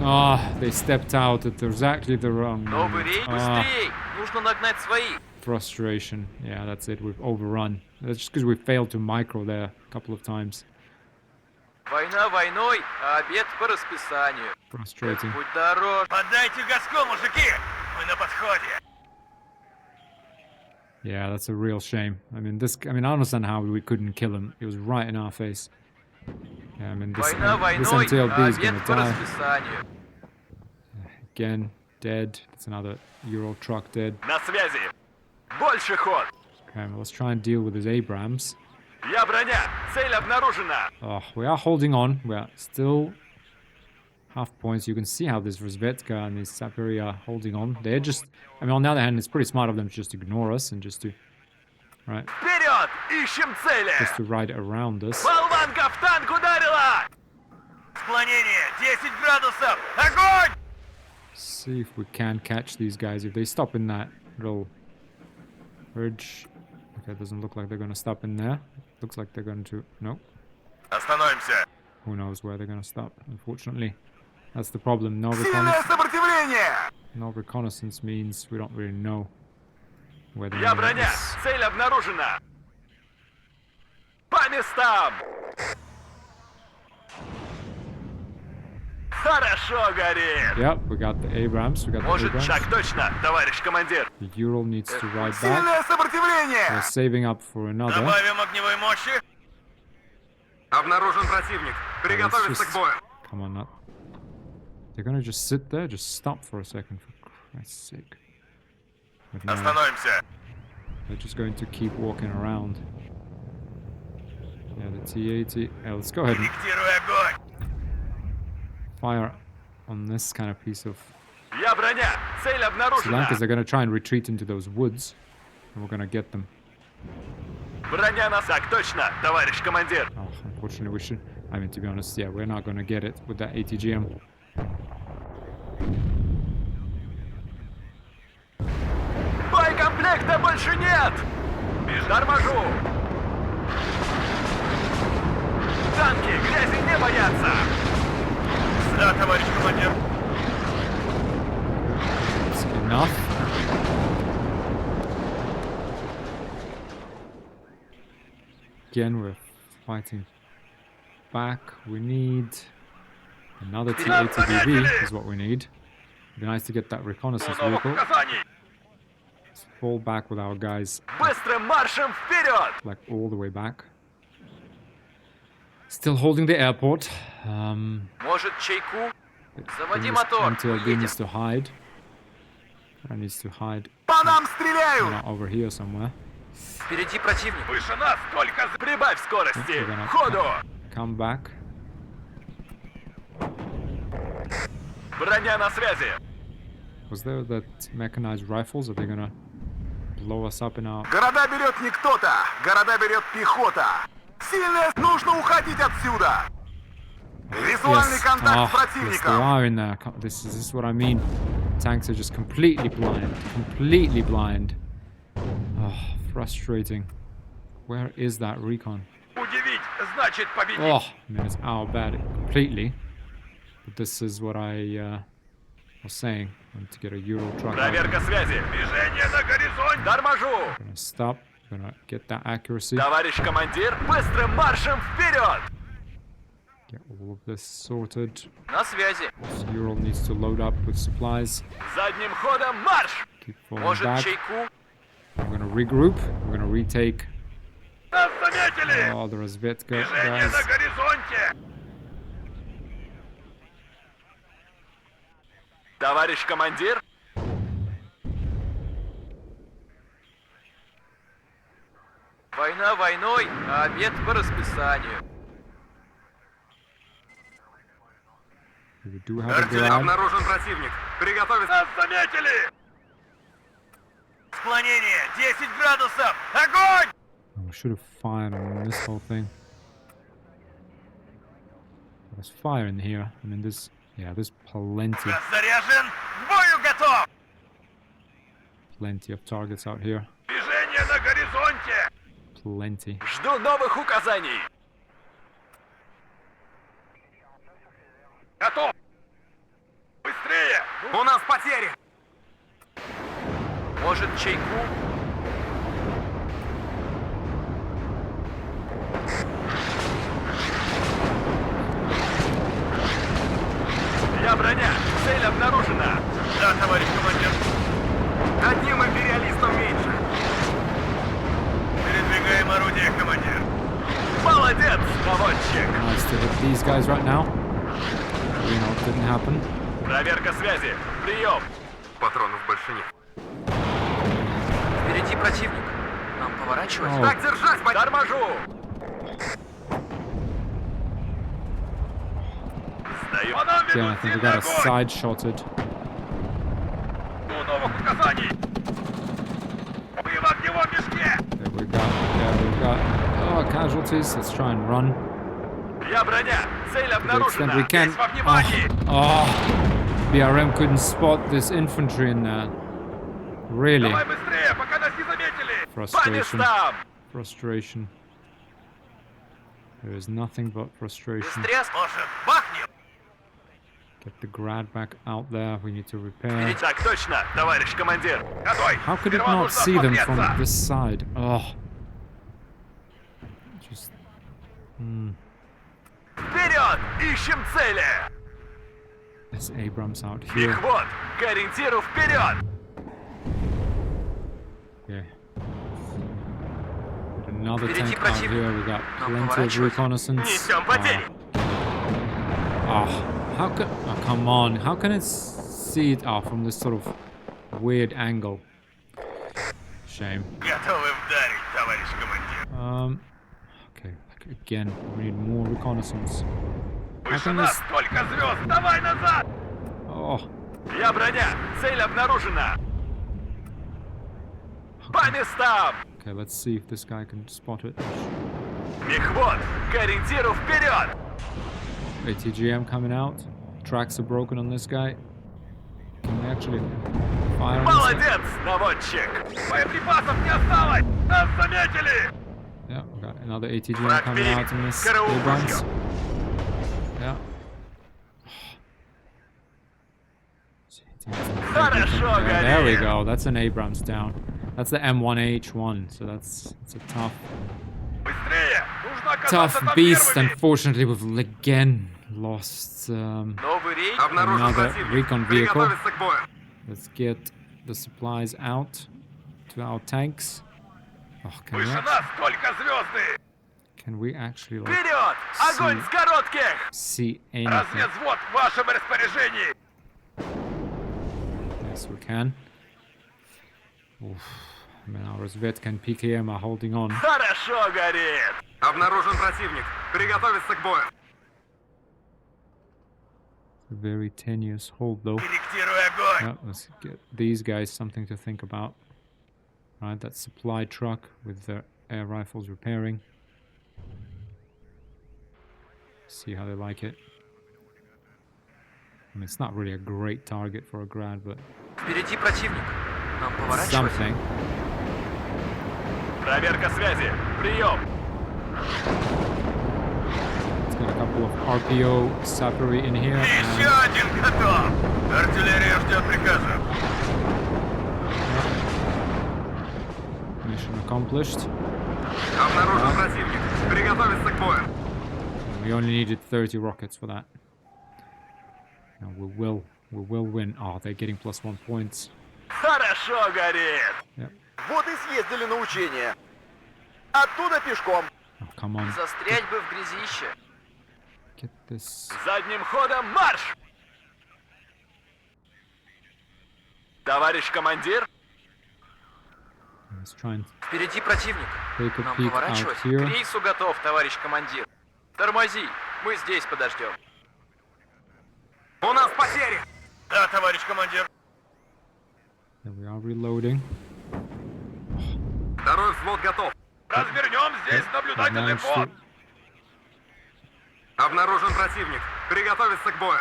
Oh, they stepped out. It was actually the wrong Новый рейс. Быстрей. Нужно нагнать своих. frustration. Yeah, that's it. We've overrun. That's just because we failed to micro there a couple of times. Война войной, а обед по расписанию. Frustrating. Будь дорож. Поддайте газку, мужики. Мы на подходе. Yeah, that's a real shame. I mean, I understand how we couldn't kill him. He was right in our face. Yeah, I mean, this Война войной, MTLB а is обед gonna по die. расписанию. Again, dead. That's another Euro truck dead. На связи. Больше ход. Okay, well, let's try and deal with his Abrams. Я броня. Цель обнаружена. Oh, we are holding on. We are still half points. You can see how this Rozvetka and this Saperi are holding on. They're just... I mean, on the other hand, it's pretty smart of them to just ignore us and just to... Right? Вперед. Ищем цели. Just to ride around us. Болванка в танк ударила. Склонение. 10 градусов. Огонь. See if we can catch these guys. If they stop in that little ridge... Okay, it doesn't look like they're going to stop in there. Looks like they're going to... No. Остановимся. Who knows where they're going to stop, unfortunately. That's the problem. Сильное сопротивление. No reconnaissance means we don't really know where the Я enemy броня. is. Цель обнаружена. По местам. Хорошо горит. Yep, we got the Abrams. We got the Может, Abrams. шаг точно, товарищ командир. The Ural needs to ride back. Сильное сопротивление. We're saving up for another. Добавим огневой мощи. Обнаружен противник. Приготовиться к бою. Come on, not. They're gonna just sit there. Just stop for a second, for Christ's sake. But no, Остановимся. they're just going to keep walking around. Yeah, the T-80. Yeah, let's go ahead and Корректируй огонь. fire on this kind of piece of Я броня. Цель обнаружена. because they're gonna try and retreat into those woods, and we're gonna get them. Броня нас. Так точно, товарищ командир. Oh, unfortunately, we should. I mean, to be honest, yeah, we're not gonna get it with that ATGM. Боекомплекта больше нет. Торможу. Танки грязи не боятся. Да, товарищ командир. It's enough. Again, we're fighting back. We need another T-80BV is what we need. It'd be nice to get that reconnaissance Новых vehicle. указаний. Let's fall back with our guys Быстрым маршем вперед. like all the way back. Still holding the airport. Может, чайку? Заводи This мотор. MTLB Едем. needs to hide. That needs to hide По нам стреляют. not over here somewhere. Впереди противник. Выше нас только... Прибавь скорости. We're gonna Ходу. come back. Броня на связи. Was there that mechanized rifles? Are they gonna blow us up in our... Города берет не кто-то. Города берет пехота. Сильная... Нужно уходить отсюда. Визуальный контакт с Yes, they противником. are in there. This is what I mean. Tanks are just completely blind. Completely blind. Oh, frustrating. Where is that recon? Удивить значит победить. Oh, I mean, it's out bad completely. But this is what I was saying. I want to get a Euro truck out. Проверка связи. Движение на горизонте. Торможу. I'm gonna stop. I'm gonna get that accuracy. Товарищ командир, быстрым маршем вперед! Get all of this sorted. На связи. This Ural needs to load up with supplies. Задним ходом марш! Keep falling Может, back. чайку? We're gonna regroup. We're gonna retake Нас заметили! all the разведка Движение guys. на горизонте! Товарищ командир? Война войной, а обед по расписанию. We do have a grab. Обнаружен противник. Приготовиться. Нас заметили! Склонение 10 градусов! Огонь! Oh, we should have fired on this whole thing. There's fire in here. I mean, there's plenty Заряжен! К бою готов! of targets out here. Движение на горизонте! Plenty. Жду новых указаний! Готов! Быстрее! У нас потери. Может, чайку? Я броня! Цель обнаружена! Да, товарищ командир! Одним империалистом меньше. Передвигаем орудие, командир! Молодец, наводчик! Nice to hit these guys right now. You know, it didn't happen. Проверка связи! Прием! Патронов больше нет. Впереди противник. Нам поворачивать? Oh. Так держать, Торможу! Сдаю. По нам Yeah, I ведут think we сильный got a огонь! side-shotted. Жду новых указаний! Мы в огневом мешке! We've got casualties. Let's try and run Я броня! Цель to the extent обнаружена! we can. Здесь во внимании! Oh, BRM couldn't spot this infantry in there. Really? Давай быстрее, пока нас не заметили! По Frustration. местам! Frustration. There is nothing but frustration. Быстрее, может, бахнем! Get the grad back out there. We need to repair. Так точно, товарищ командир! Готовь! How could it Сперва not нужно see them from осмотреться. this side? Oh. Just. Вперед! Ищем цели! There's Abrams out here. Их вот! К ориентиру вперед! Yeah. Got another Впереди tank out противник. here. We got Нам plenty of поворачивать. reconnaissance. Несем потери! How can? Oh, come on! How can it see it? Oh, from this sort of weird angle. Shame. Готовы вдарить, товарищ командир! Okay. Like, again, we need more reconnaissance. How Выше can нас this? столько звезд! Давай назад! Oh. Я броня! Цель обнаружена! По местам! Okay, let's see if this guy can spot it. Мехвод! К ориентиру вперед! ATGM coming out. Tracks are broken on this guy. Can we actually fire on this guy? Молодец, наводчик! Боеприпасов не осталось! Нас заметили! Yeah, we got another ATGM Враг coming впереди. out in this Караул Abrams. ружье. Yeah. Хорошо, Yeah, there we горит! go. That's an Abrams down. That's the M1H1, so that's a tough Быстрее! Нужно оказаться tough там beast. первыми! Unfortunately, we've again lost Новый рейд! Обнаружен another противник. recon vehicle. Приготовиться к бою. Let's get the supplies out to our tanks. Oh, Выше нас только звезды! can we actually like Вперед! Огонь с коротких! see anything? Разведвзвод в вашем распоряжении! Yes, we can. Oof. I mean, our Razvetka and PKM are holding on. Хорошо горит! Обнаружен противник. Приготовиться к бою. A very tenuous hold, though. Корректируй огонь! Yeah, let's get these guys something to think about. Right, that supply truck with their air rifles repairing. See how they like it. I mean, it's not really a great target for a grad, but Впереди противник. Нам поворачивать? something. Проверка связи. Прием. It's got a couple of RPO Sappery in here. Еще And один готов. Артиллерия ждет приказа. mission accomplished. Обнаружен противник. Приготовиться к бою. We only needed 30 rockets for that. And we will win. Oh, they're getting +1 points. Хорошо горит. Yep. Вот и съездили на учение. Оттуда пешком. Oh, come on. Застрять бы в грязище. Get this. Задним ходом марш! Товарищ командир, Let's try and Впереди противник. take a Нам peek поворачивать? out К here. рейсу готов, товарищ командир. Тормози. Мы здесь подождем. У нас потери. да, товарищ командир. There we are reloading. Второй взвод готов. Развернем здесь наблюдательный Managed пост. to Обнаружен противник. Приготовиться к бою.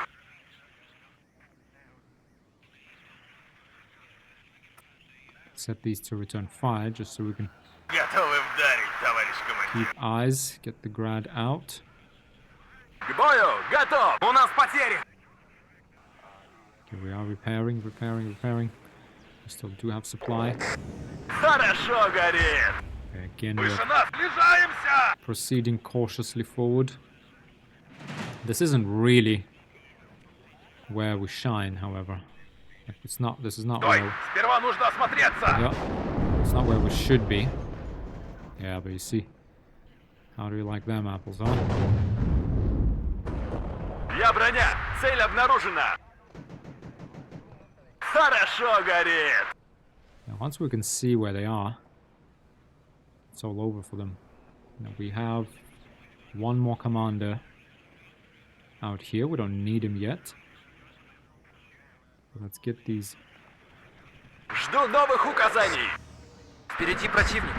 set these to return fire just so we can Готовы вдарить, товарищ командир. keep eyes, get the grad out. К бою, готов. У нас потери. Okay, we are repairing. We still do have supply. Хорошо горит. Okay, again, Выше we're нас, сближаемся. proceeding cautiously forward. This isn't really where we shine, however. Like, it's not. This is not Стой, where. сперва нужно осмотреться. Yeah, it's not where we should be. Yeah, but you see, how do you like them apples, huh? Я броня, цель обнаружена. Хорошо горит. Now, once we can see where they are, it's all over for them. Now, we have one more commander out here. We don't need him yet. Let's get these. Жду новых указаний. Впереди противник.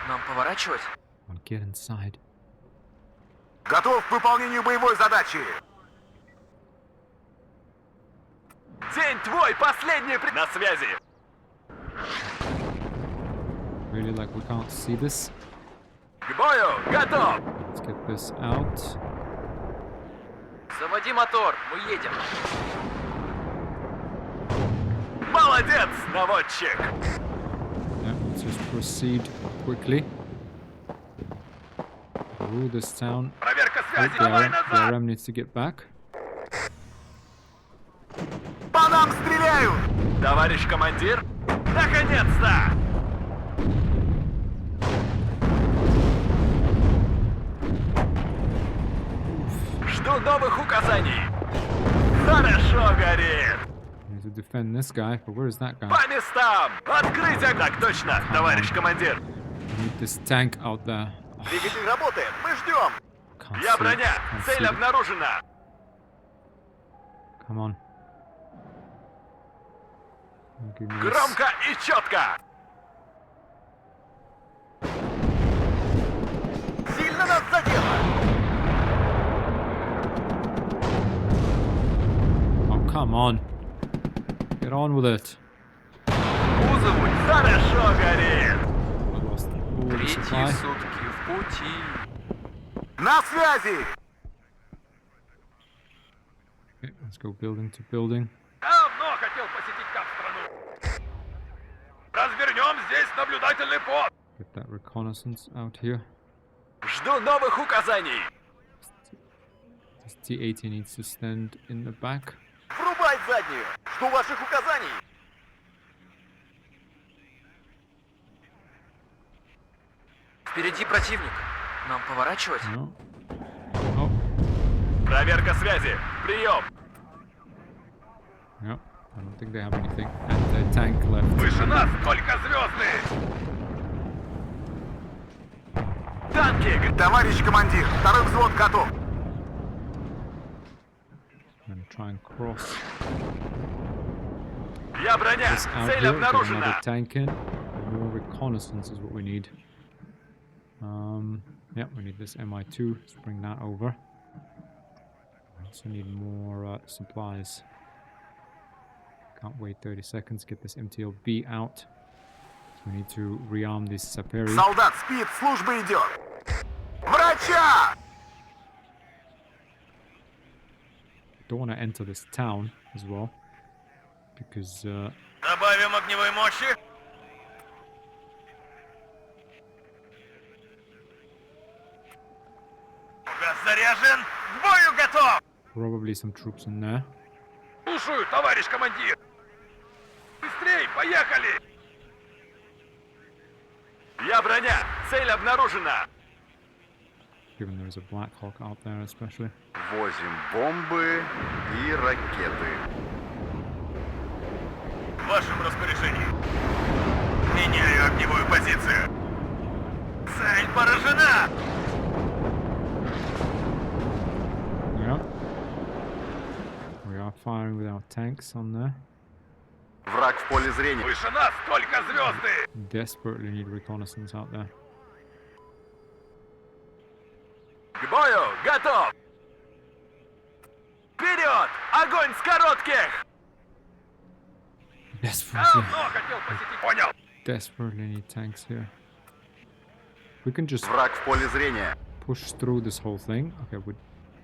Нам поворачивать? I'll get inside. Готов к выполнению боевой задачи. День твой, последний на связи. Really, like, we can't see this. К бою, готов. Let's get this out. Заводи мотор. Мы едем. Молодец, наводчик. Yeah, let's just proceed quickly through this town. Проверка Oh, связи, давай назад. BRM needs to get back. По нам стреляют. Товарищ командир, наконец-то. Жду новых указаний. Хорошо горит. We need to defend this guy, but where is that guy? По местам. Открыть огонь. Так точно, товарищ командир. We need this tank out there. Oh, Двигатель работает. Мы ждем. can't Я see it, броня. can't see Цель it. обнаружена. Come on. Give me this. Громко и четко. Сильно нас задело. Oh, come on. Get on with it. Кузову хорошо горит. I lost all the Третьи supply. сутки в пути. На связи. Okay, let's go building to building. Давно хотел посетить страну. Развернем здесь наблюдательный пост. Get that reconnaissance out here. Жду новых указаний. This T-80 needs to stand in the back. Врубай заднюю. Жду ваших указаний. Впереди противник. Нам поворачивать? No. Oh, Проверка связи. Прием. no. I don't think they have anything. And the tank left. Выше нас только звезды. Танки. Товарищ командир, второй взвод готов. I'm gonna try and cross Я броня. this out Цель here. Get another обнаружена. tank in. More reconnaissance is what we need. Yeah, we need this MI2. Let's bring that over. Also need more supplies. Can't wait 30 seconds. Get this MTLB out. We need to rearm this Saperi. Солдат спит, служба идет. Врача! Don't want to enter this town as well, because Добавим огневой мощи. Газ заряжен. К бою готов. probably some troops in there. Слушаю, товарищ командир. Быстрей, поехали. Я броня. Цель обнаружена. Given there's a Black Hawk out there, especially. Возим бомбы и ракеты. В вашем распоряжении. Меняю огневую позицию. Цель поражена. Yeah. We are firing with our tanks on there. Враг в поле зрения. Выше нас только звезды. Desperately need reconnaissance out there. К бою готов. Вперед! Огонь с коротких! Desperately, хотел посетить. Понял. desperately need tanks here. We can just Враг в поле зрения. push through this whole thing. Okay, we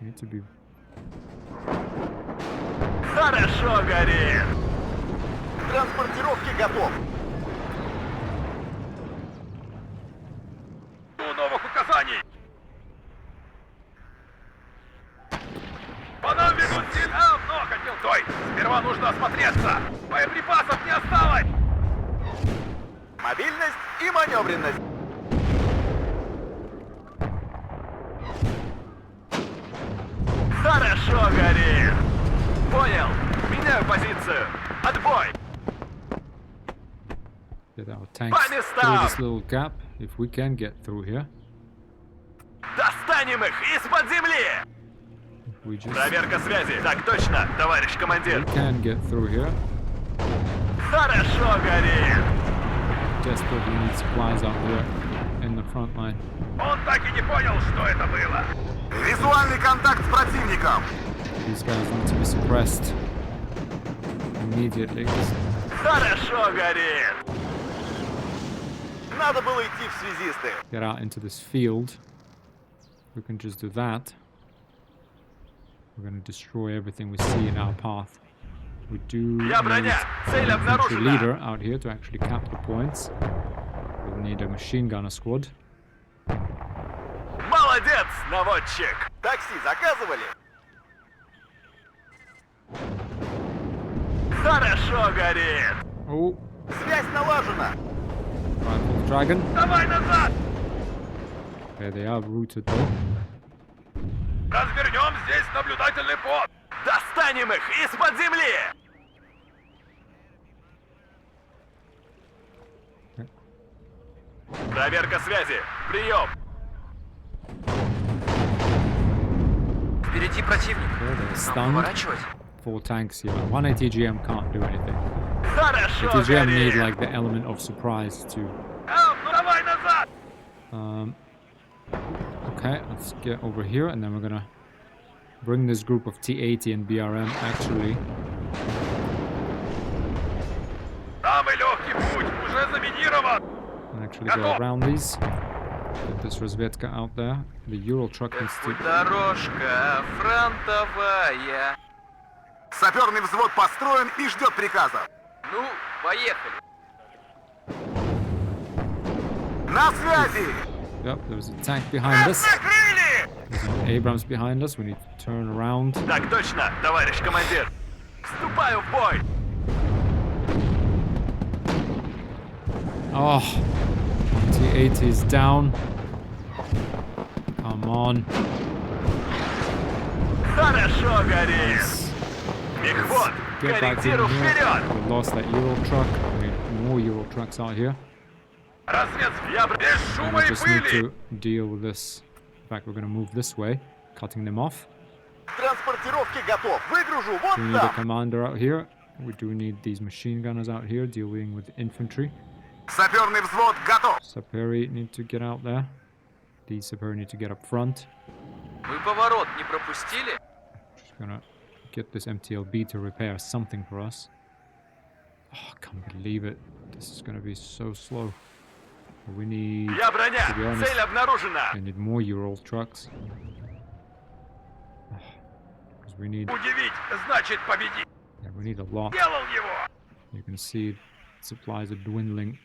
need to be. Хорошо горит. Транспортировки готов. Жду новых указаний. По нам ведут сильно. Хотел. Стой! Сперва нужно осмотреться. Боеприпасов не осталось. Мобильность и маневренность. Хорошо горит. Понял. Меняю позицию. Отбой. Get our tanks По through местам. this little gap if we can get through here. Достанем их из-под земли. If we just Проверка связи. Так точно, товарищ командир. can get through here. Хорошо горит. Desperately need supplies out here in the front line. Он так и не понял, что это было. Визуальный контакт с противником. These guys need to be suppressed immediately. Хорошо горит. Надо было идти в связисты. Get out into this field. We can just do that. We're going to destroy everything we see in our path. We do Я need броня. Цель an infantry обнаружена. leader out here to actually cap the points. We'll need a machine gunner squad. Молодец, наводчик. Такси заказывали? Хорошо горит. Oh, Связь налажена. Rifle Dragon. Давай назад. There they are, routed though. Развернем здесь наблюдательный пост. Достанем их из-под земли. Проверка связи. Прием. Впереди противник. There they're Нам stunned. поворачивать. 4 tanks here. One ATGM can't do anything. Хорошо ATGM need горит. like the element of surprise to. Давай назад. Okay, let's get over here and then we're gonna bring this group of T-80 and BRM actually. Самый легкий путь уже заминирован. And actually go around these. Get this Razvedka out there. The Ural truck needs to. Дорожка фронтовая. Саперный взвод построен и ждет приказа. Ну, поехали. На связи! Yep, there's a tank behind us. Накрыли! There's an Abrams behind us. We need to turn around. Так точно, товарищ командир. Вступаю в бой. Oh, T-80 is down. Come on. Хорошо горит. Мехвод, Get back in корректиру here. вперед. We lost that Ural truck. We need more Ural trucks out here. Развед, я без And шума we и just need пыли. to deal with this. In fact, we're going to move this way, cutting them off. Транспортировки готов. Выгружу вот We need a там. commander out here. We do need these machine gunners out here dealing with infantry. Саперный взвод готов. Saperi need to get out there. These Saperi need to get up front. Вы поворот не пропустили? Gonna get this MTLB to repair something for us. Oh, I can't believe it. This is gonna be so slow. We need, Я броня! to be honest, Цель обнаружена! I need more Ural trucks. Because we need, Удивить значит победить! yeah, we need a lot. Делал его! You can see supplies are dwindling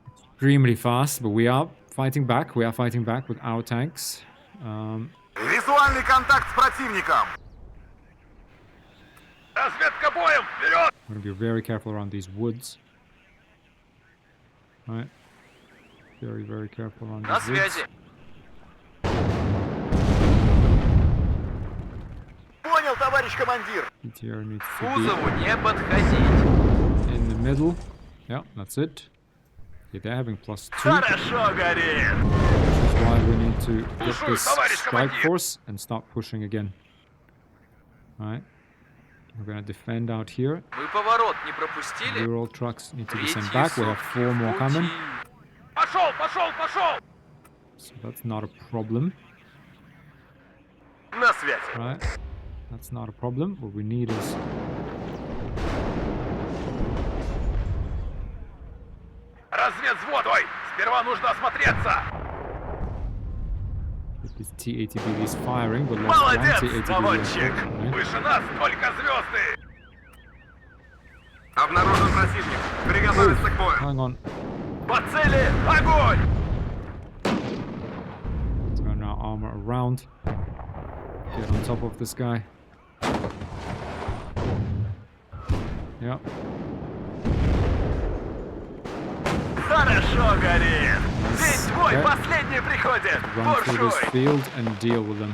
extremely fast, but we are fighting back. We are fighting back with our tanks. Визуальный контакт с противником! Разведка боем! Вперед! I'm gonna be very careful around these woods. Right. Very, very careful around На these woods. связи. Понял, товарищ командир! PTR needs К to be кузову не подходить. in the middle. Yeah, that's it. Yeah, they're having +2. Хорошо горит! Which is why we need to get Пушуй, this товарищ strike командир! force and start pushing again. Alright. We're gonna defend out here. Мы поворот не пропустили? Ural trucks need to be sent Третьи back. We have сутки 4 в more coming. пути. Пошел, пошел, пошел! So that's not a problem. На связи! Right. That's not a problem. What we need is Разведвзвод! Ой, сперва нужно осмотреться! get these T-ATBs firing, but lost one Молодец, T-ATB. наводчик! unfortunately. Выше нас только звезды! Обнаружен противник. Приготовиться к бою. Hang on. По цели! Огонь! Turn our armor around. Get on top of this guy. Yep. Хорошо горит! День твой Okay. последний приходит! Run through this Буржуй! field and deal with them.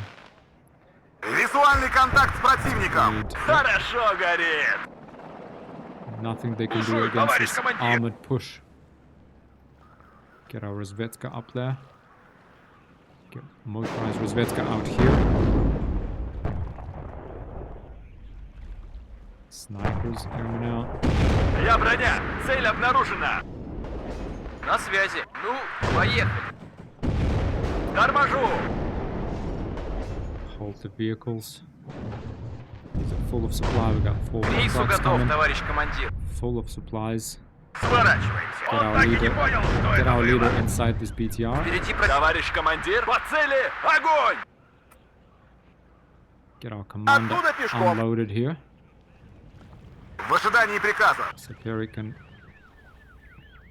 Визуальный контакт с противником! Need Хорошо горит! nothing they can do Слушаю, against товарищ this командир. armored push. Get our Razvedka up there. Get motorized Razvedka out here. Snipers coming out. Я броня! Цель обнаружена! На связи. Ну, поехали. Торможу! Hold the vehicles. These are full of supply. We got 4 К рейсу trucks готов, coming. товарищ командир. Full of supplies. Сворачиваемся! Get Он our так и не leader, понял, что get это our leader было! inside this BTR. Впереди противник. Товарищ командир! По цели! Огонь! Get our commander Оттуда пешком. unloaded here. В ожидании приказа! So here we can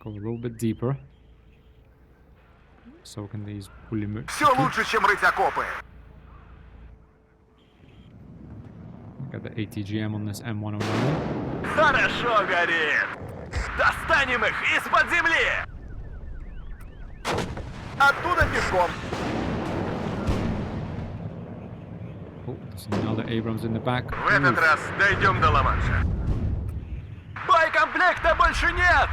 go a little bit deeper. So can these pulimut. Все лучше, чем рыть окопы! Got the ATGM on this M109. Хорошо горит! Достанем их из-под земли! Оттуда пешком! Oh, there's another Abrams in the back. В этот Oof. раз дойдем до Ла-Манша. Боекомплекта больше нет!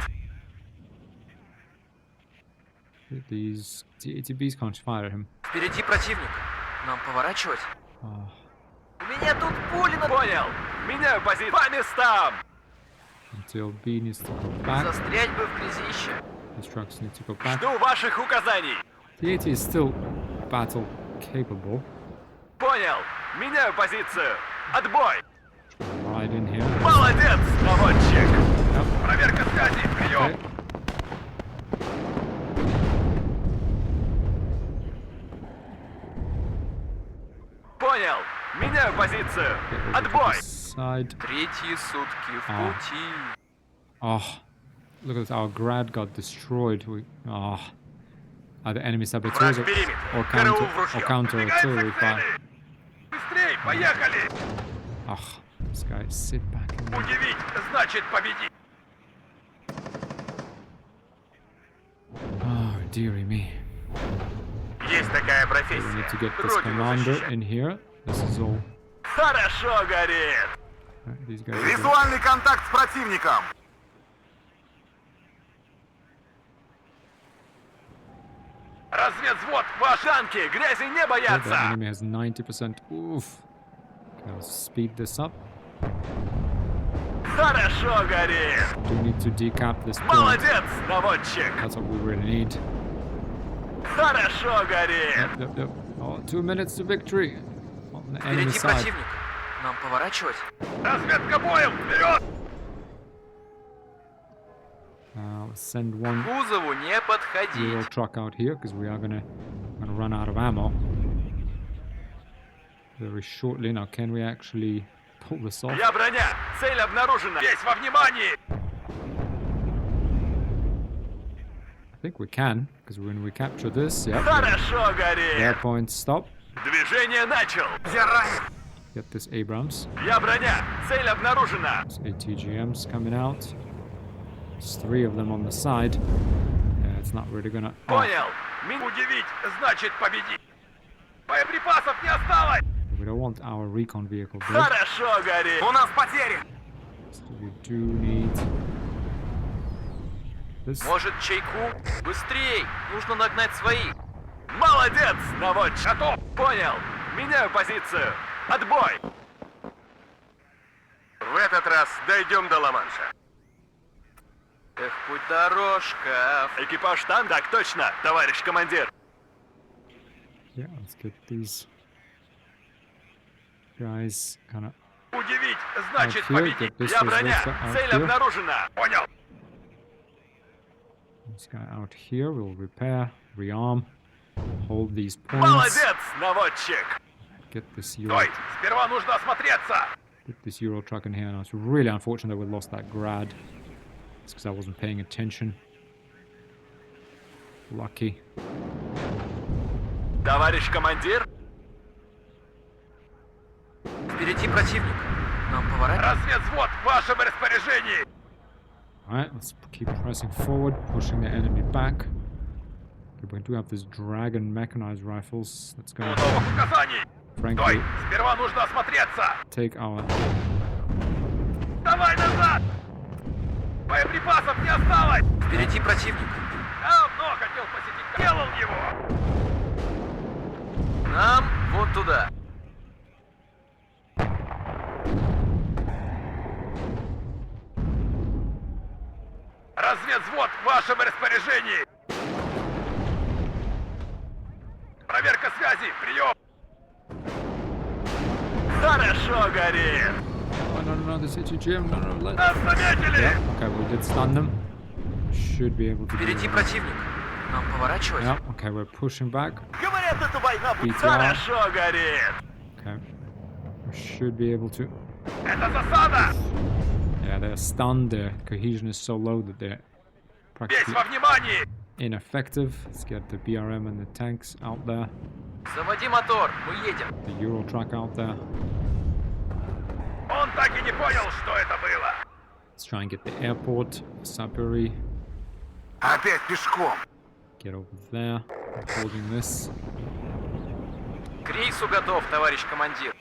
These T-ATBs can't fire at him. Впереди противник. Нам поворачивать? Oh, У меня тут пули на... Понял! Меняю позицию по местам! MTLB needs to go back. Застрять бы в грязище. These trucks need to go back. Жду ваших указаний! T-AT is still battle capable. Понял! Меняю позицию! Отбой! Right in here. Молодец, наводчик! Yep. Проверка связи! Прием! Okay. Понял! Меняю позицию! Get over to Отбой! this side. Третьи сутки в А. пути. Oh, look at this. Our grad got destroyed. We, oh, either enemy saboteurs Враг периметр! or КРУ counter в ружье! or counter Продвигается artillery к fire. цели! Быстрей! Поехали! Oh, this guy, sit back. In there. Удивить значит победить! Oh, dearie me. Есть такая We профессия. need to get this Родину commander защищать. in here. This is all. Хорошо горит! Right, these guys. Are Визуальный контакт с противником! Разведвзвод! Ваши танки грязи не good. The боятся! enemy has 90%. Oof. Okay, I'll speed this up. Хорошо горит! Do need to decap this point. Молодец, наводчик! That's what we really need. Хорошо горит! Yep. Oh, 2 minutes to victory. Oh, on the enemy Впереди side. противник. Нам поворачивать? Разведка боем! Вперед! Let's send one К кузову не Euro подходить. truck out here because we are gonna run out of ammo very shortly. Now, can we actually pull this off? Я броня! Цель обнаружена! Весь во внимании! I think we can because when we capture this, yep. Хорошо горит! Airpoint stop. Движение начал! Я ранен! Get this Abrams. Я броня! Цель обнаружена! There's ATGMs coming out. There's 3 of them on the side. Yeah, it's not really gonna. Oh, Понял! Удивить значит победить! Боеприпасов не осталось! we don't want our recon vehicle dead. Хорошо горит! У нас потери! So we do need this. Может, чайку? Быстрей! Нужно нагнать своих. Молодец, наводчик! Готов! Понял! Меняю позицию! Отбой! В этот раз дойдем до Ла-Манша. Эх, путь дорожка. Экипаж там? Так точно, товарищ командир. Yeah, let's get these guys kind of. Удивить значит Out here, победить. get this Я броня. reserve out Цель here. обнаружена. Понял. This guy out here will repair, rearm, hold these points. Молодец, наводчик. Get this Euro, Стой, сперва нужно осмотреться. get this Euro truck in here. Now it's really unfortunate that we lost that grad. It's because I wasn't paying attention. Lucky. Товарищ командир, Впереди противник. Нам поворачивать? разведвзвод в вашем распоряжении. Alright, let's keep pressing forward, pushing the enemy back. Okay, we do have this dragon mechanized rifles. That's going to, Новых указаний. frankly, Стой, сперва нужно осмотреться. take our. Давай назад. Боеприпасов не осталось. Впереди противник. Давно хотел посетить. Делал его. Нам вон туда. Разведвзвод в вашем распоряжении. Проверка связи. Прием. Хорошо горит. Oh, no, this ATGM. No, let. Нас заметили. Yeah, okay, we did stun them. Should be able to. Впереди противник. Нам поворачивать? Yeah, okay, we're pushing back. Говорят, эта война будет. BTR. Хорошо горит. Okay. We should be able to. Это засада. Yeah, they're stunned. Their cohesion is so low that they're Весь practically во внимании. ineffective. Let's get the BRM and the tanks out there. Заводи мотор. Мы едем. The Euro truck out there. Он так и не понял, что это было. Let's try and get the airport. Sapuri. Опять пешком. Get over there. I'm holding this. К рейсу готов, товарищ командир.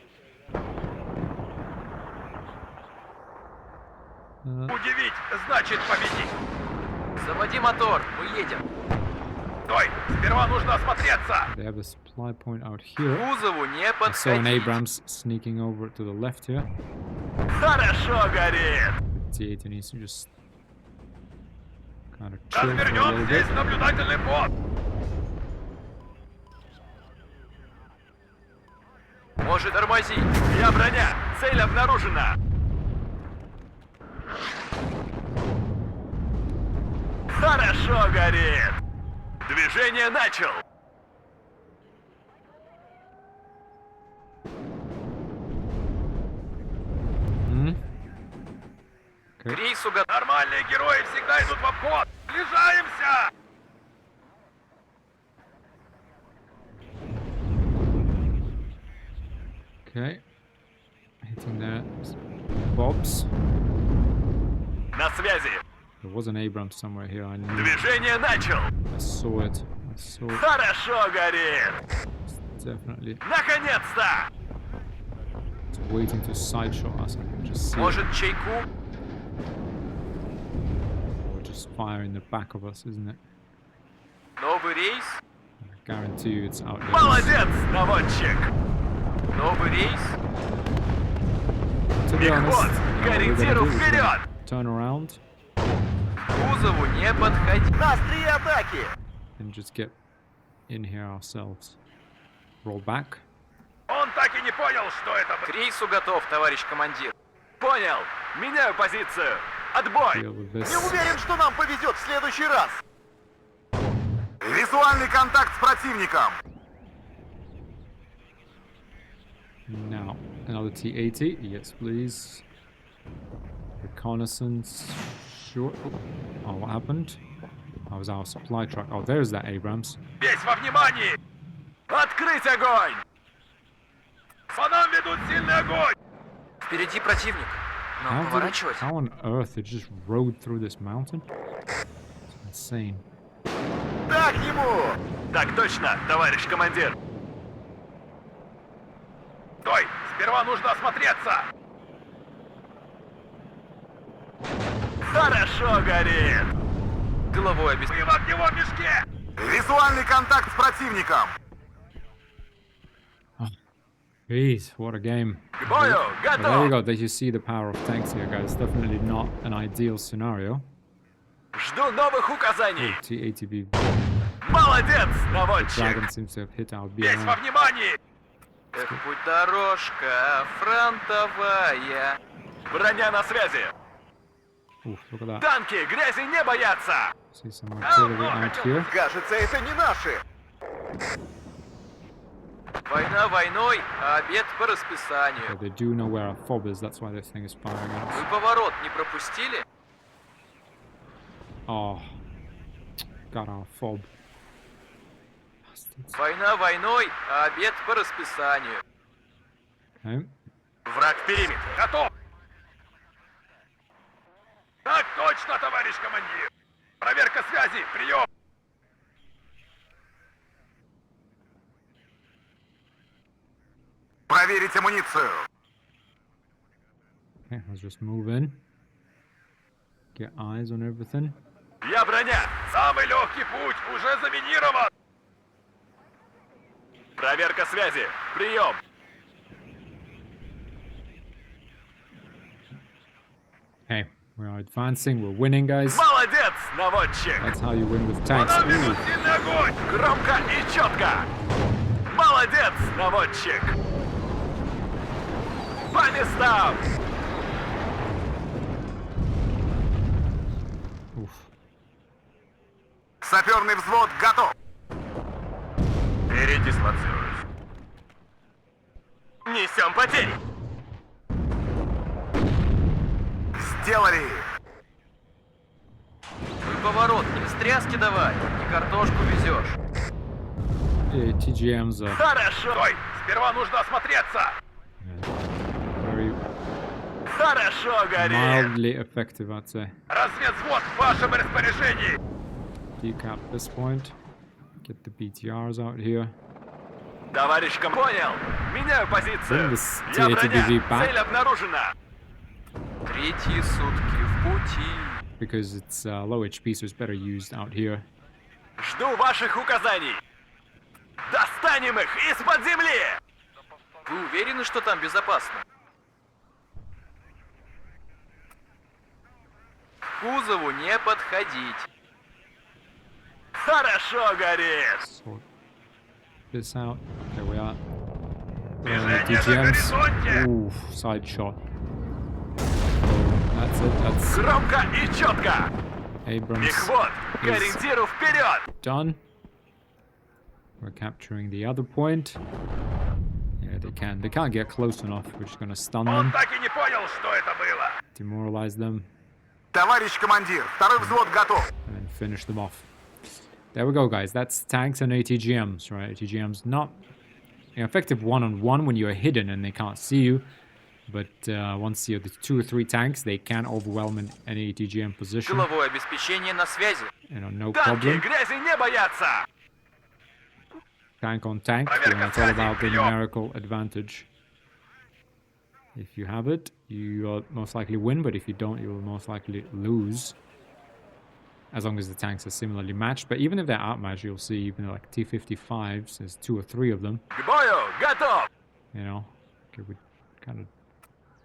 Удивить значит победить. Заводи мотор. Мы едем. Стой, сперва нужно осмотреться. They have a supply point out К here. кузову не I saw an подходить. Abrams sneaking over to the left here. Хорошо горит. T8 needs to just kind of chill for a Развернем little здесь bit. наблюдательный пост. Может, тормози. Я броня. Цель обнаружена. Хорошо горит. Движение начал. К рейсу готов. Нормальные герои всегда идут в обход. Сближаемся. Okay. Hitting their bobs. На связи. There was an Abrams somewhere here. I knew. Движение начал. I saw it. I saw it. Хорошо горит. Definitely. Наконец-то. It's waiting to sideshot us. I can just see it. Может, чайку? Or just fire in the back of us, isn't it? Новый рейс? I guarantee you it's out there. Молодец, наводчик. Новый рейс? To be honest, Вот, you know, what we're gonna корректиру do is we're вперед. gonna turn around К кузову не подходить. На острие атаки. and just get in here ourselves. Roll back. Он так и не понял, что это было. К рейсу готов, товарищ командир. Понял. Меняю позицию. Отбой. Deal with this. Не уверен, что нам повезет в следующий раз. Визуальный контакт с противником. Now, another T-80. Yes, please. Reconnaissance. Sure. Oh, what happened? That was our supply truck. Oh, there's that Abrams. Весь во внимании. Открыть огонь. По нам ведут сильный огонь. Впереди противник. Нам поворачивать. How on earth it just rode through this mountain? It's insane. Так ему! Так точно, товарищ командир. Стой! Сперва нужно осмотреться! Хорошо горит! Тыловое обеспечение. Мы в огневом мешке! Визуальный контакт с противником. Jeez, what a game. К бою! But there you Готов! go, there you see the power of tanks here, guys. Definitely not an ideal scenario. Жду новых указаний! T-80B Молодец, наводчик! Dragon seems to have hit our Весь во BMR. внимании! Эх, путь дорожка фронтовая. Броня на связи! Oof, look at that. Танки грязи не боятся! See some artillery out here. Кажется, это не наши. Война войной, а обед по Yeah, расписанию. they do know where our fob is, that's why this thing is firing at us. Вы поворот не пропустили? Oh, got our fob. Bastards. Война войной, а обед по расписанию. Okay. Враг в периметре. Готов! Так точно, товарищ командир! Проверка связи, прием! Проверить амуницию. Okay, let's just move in. Get eyes on everything. Я броня! Самый легкий путь уже заминирован! Проверка связи, прием! Okay, we are advancing, we're winning, guys. Молодец, наводчик! That's how you win with По tanks. нам ведут Ooh. сильный огонь! Громко и четко! Молодец, наводчик! По местам! Oof. Саперный взвод готов. Передислоцируюсь. Несем потери! Сделали. Вы поворот, не встряски давай, не картошку везешь. Yeah, ATGMs are Хорошо! Стой! Сперва нужно осмотреться! very Хорошо горит! mildly effective, I'd say. Разведвзвод в вашем распоряжении! Decap this point. Get the BTRs out here. Товарищ понял! Меняю позицию! Bring this Я T-80B броня! back. Цель обнаружена! Третьи сутки в пути. Because it's low HP, so it's better used out here. Жду ваших указаний! Достанем их из-под земли! Вы уверены, что там безопасно? К кузову не подходить. Хорошо горит! Sort this out. There we are. Движение на ATGMs. горизонте! Ooh, side shot. That's it. That's Громко и четко! Abrams Мехвод, к is ориентиру вперед! done. We're capturing the other point. Yeah, they can. They can't get close enough. We're just gonna stun Он them, так и не понял, что это было. demoralize them, Товарищ командир, второй взвод готов. and then finish them off. There we go, guys. That's tanks and ATGMs, right? ATGMs not effective one-on-one when you're hidden and they can't see you. But once you're the 2 or 3 tanks, they can overwhelm an ATGM position. Тыловое обеспечение на связи. No Танки problem. грязи не боятся. Tank on tank, Проверка and it's all связи, about the прием. numerical advantage. If you have it, you'll most likely win, but if you don't, you'll most likely lose. As long as the tanks are similarly matched. But even if they're outmatched, you'll see even like T-55s, there's 2 or 3 of them, К бою, готов. you know. Okay, we kind of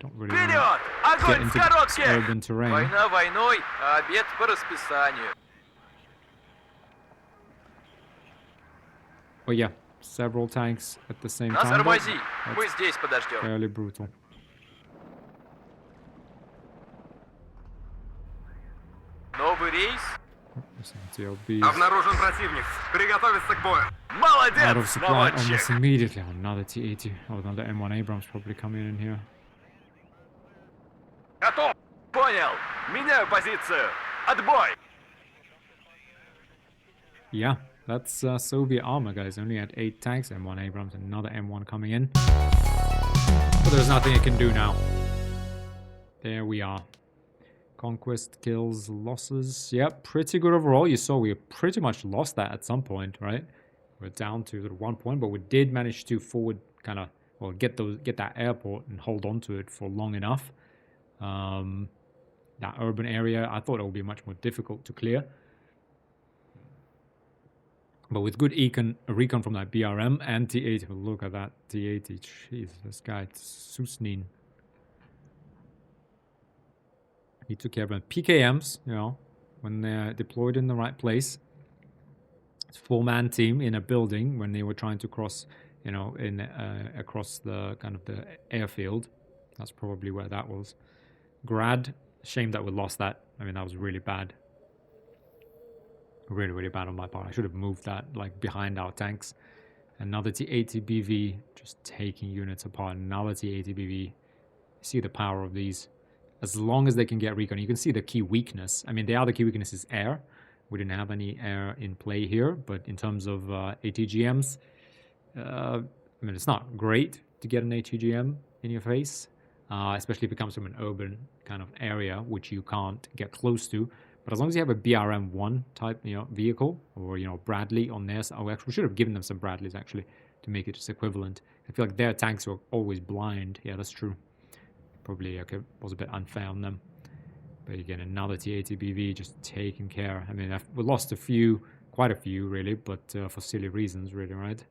don't really Вперед! want to get Огонь с into this коротких! urban terrain. Война войной, а обед по расписанию. But yeah, several tanks at the same Нас time. тормози. That's Мы здесь подождем. fairly brutal. Новый рейс? This TLB is Обнаружен противник. Приготовиться к бою. out of Молодец, supply almost наводчик. immediately. Another T-80 or another M1 Abrams probably coming in here. Готов. Понял. Меняю позицию. Отбой. Yeah, that's Soviet armor, guys. Only had 8 tanks, M1 Abrams, another M1 coming in. But there's nothing it can do now. There we are. Conquest, kills, losses. Yep, pretty good overall. You saw we pretty much lost that at some point, right? We're down to 1 point, but we did manage to forward kind of, well, get that airport and hold on to it for long enough. That urban area, I thought it would be much more difficult to clear. But with good recon from that BRM and T80, look at that T80. Jeez, this guy, Susnin. He took care of them. PKMs, you know, when they're deployed in the right place. It's a 4-man team in a building when they were trying to cross, you know, across the kind of the airfield. That's probably where that was. Grad, shame that we lost that. I mean, that was really bad. Really, really bad on my part. I should have moved that like behind our tanks. Another T80 BV just taking units apart. Another T80 BV. See the power of these. As long as they can get recon, you can see the key weakness. I mean, the other key weakness is air. We didn't have any air in play here, but in terms of ATGMs, I mean, it's not great to get an ATGM in your face, especially if it comes from an urban kind of area, which you can't get close to. But as long as you have a BRM-1 type, you know, vehicle, or, you know, Bradley on there. Oh, actually, we should have given them some Bradleys, actually, to make it just equivalent. I feel like their tanks were always blind. Yeah, that's true. Probably okay, was a bit unfair on them. But again, another T80 BV just taking care. I mean, we lost quite a few, really, but for silly reasons, really, right?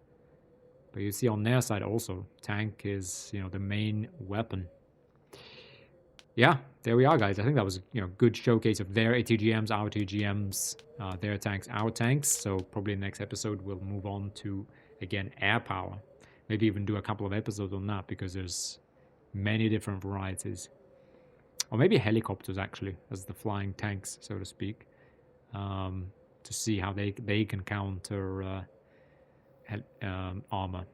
But you see on their side also, tank is, you know, the main weapon. Yeah, there we are, guys. I think that was, you know, good showcase of their ATGMs, our ATGMs, their tanks, our tanks. So probably in the next episode, we'll move on to, again, air power. Maybe even do a couple of episodes on that, because there's many different varieties. Or maybe helicopters, actually, as the flying tanks, so to speak, to see how they can counter armor.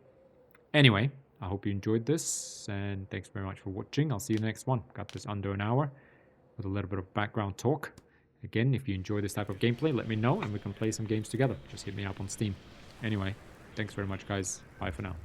Anyway, I hope you enjoyed this, and thanks very much for watching. I'll see you in the next one. Got this under an hour with a little bit of background talk. Again, if you enjoy this type of gameplay, let me know, and we can play some games together. Just hit me up on Steam. Anyway, thanks very much, guys. Bye for now.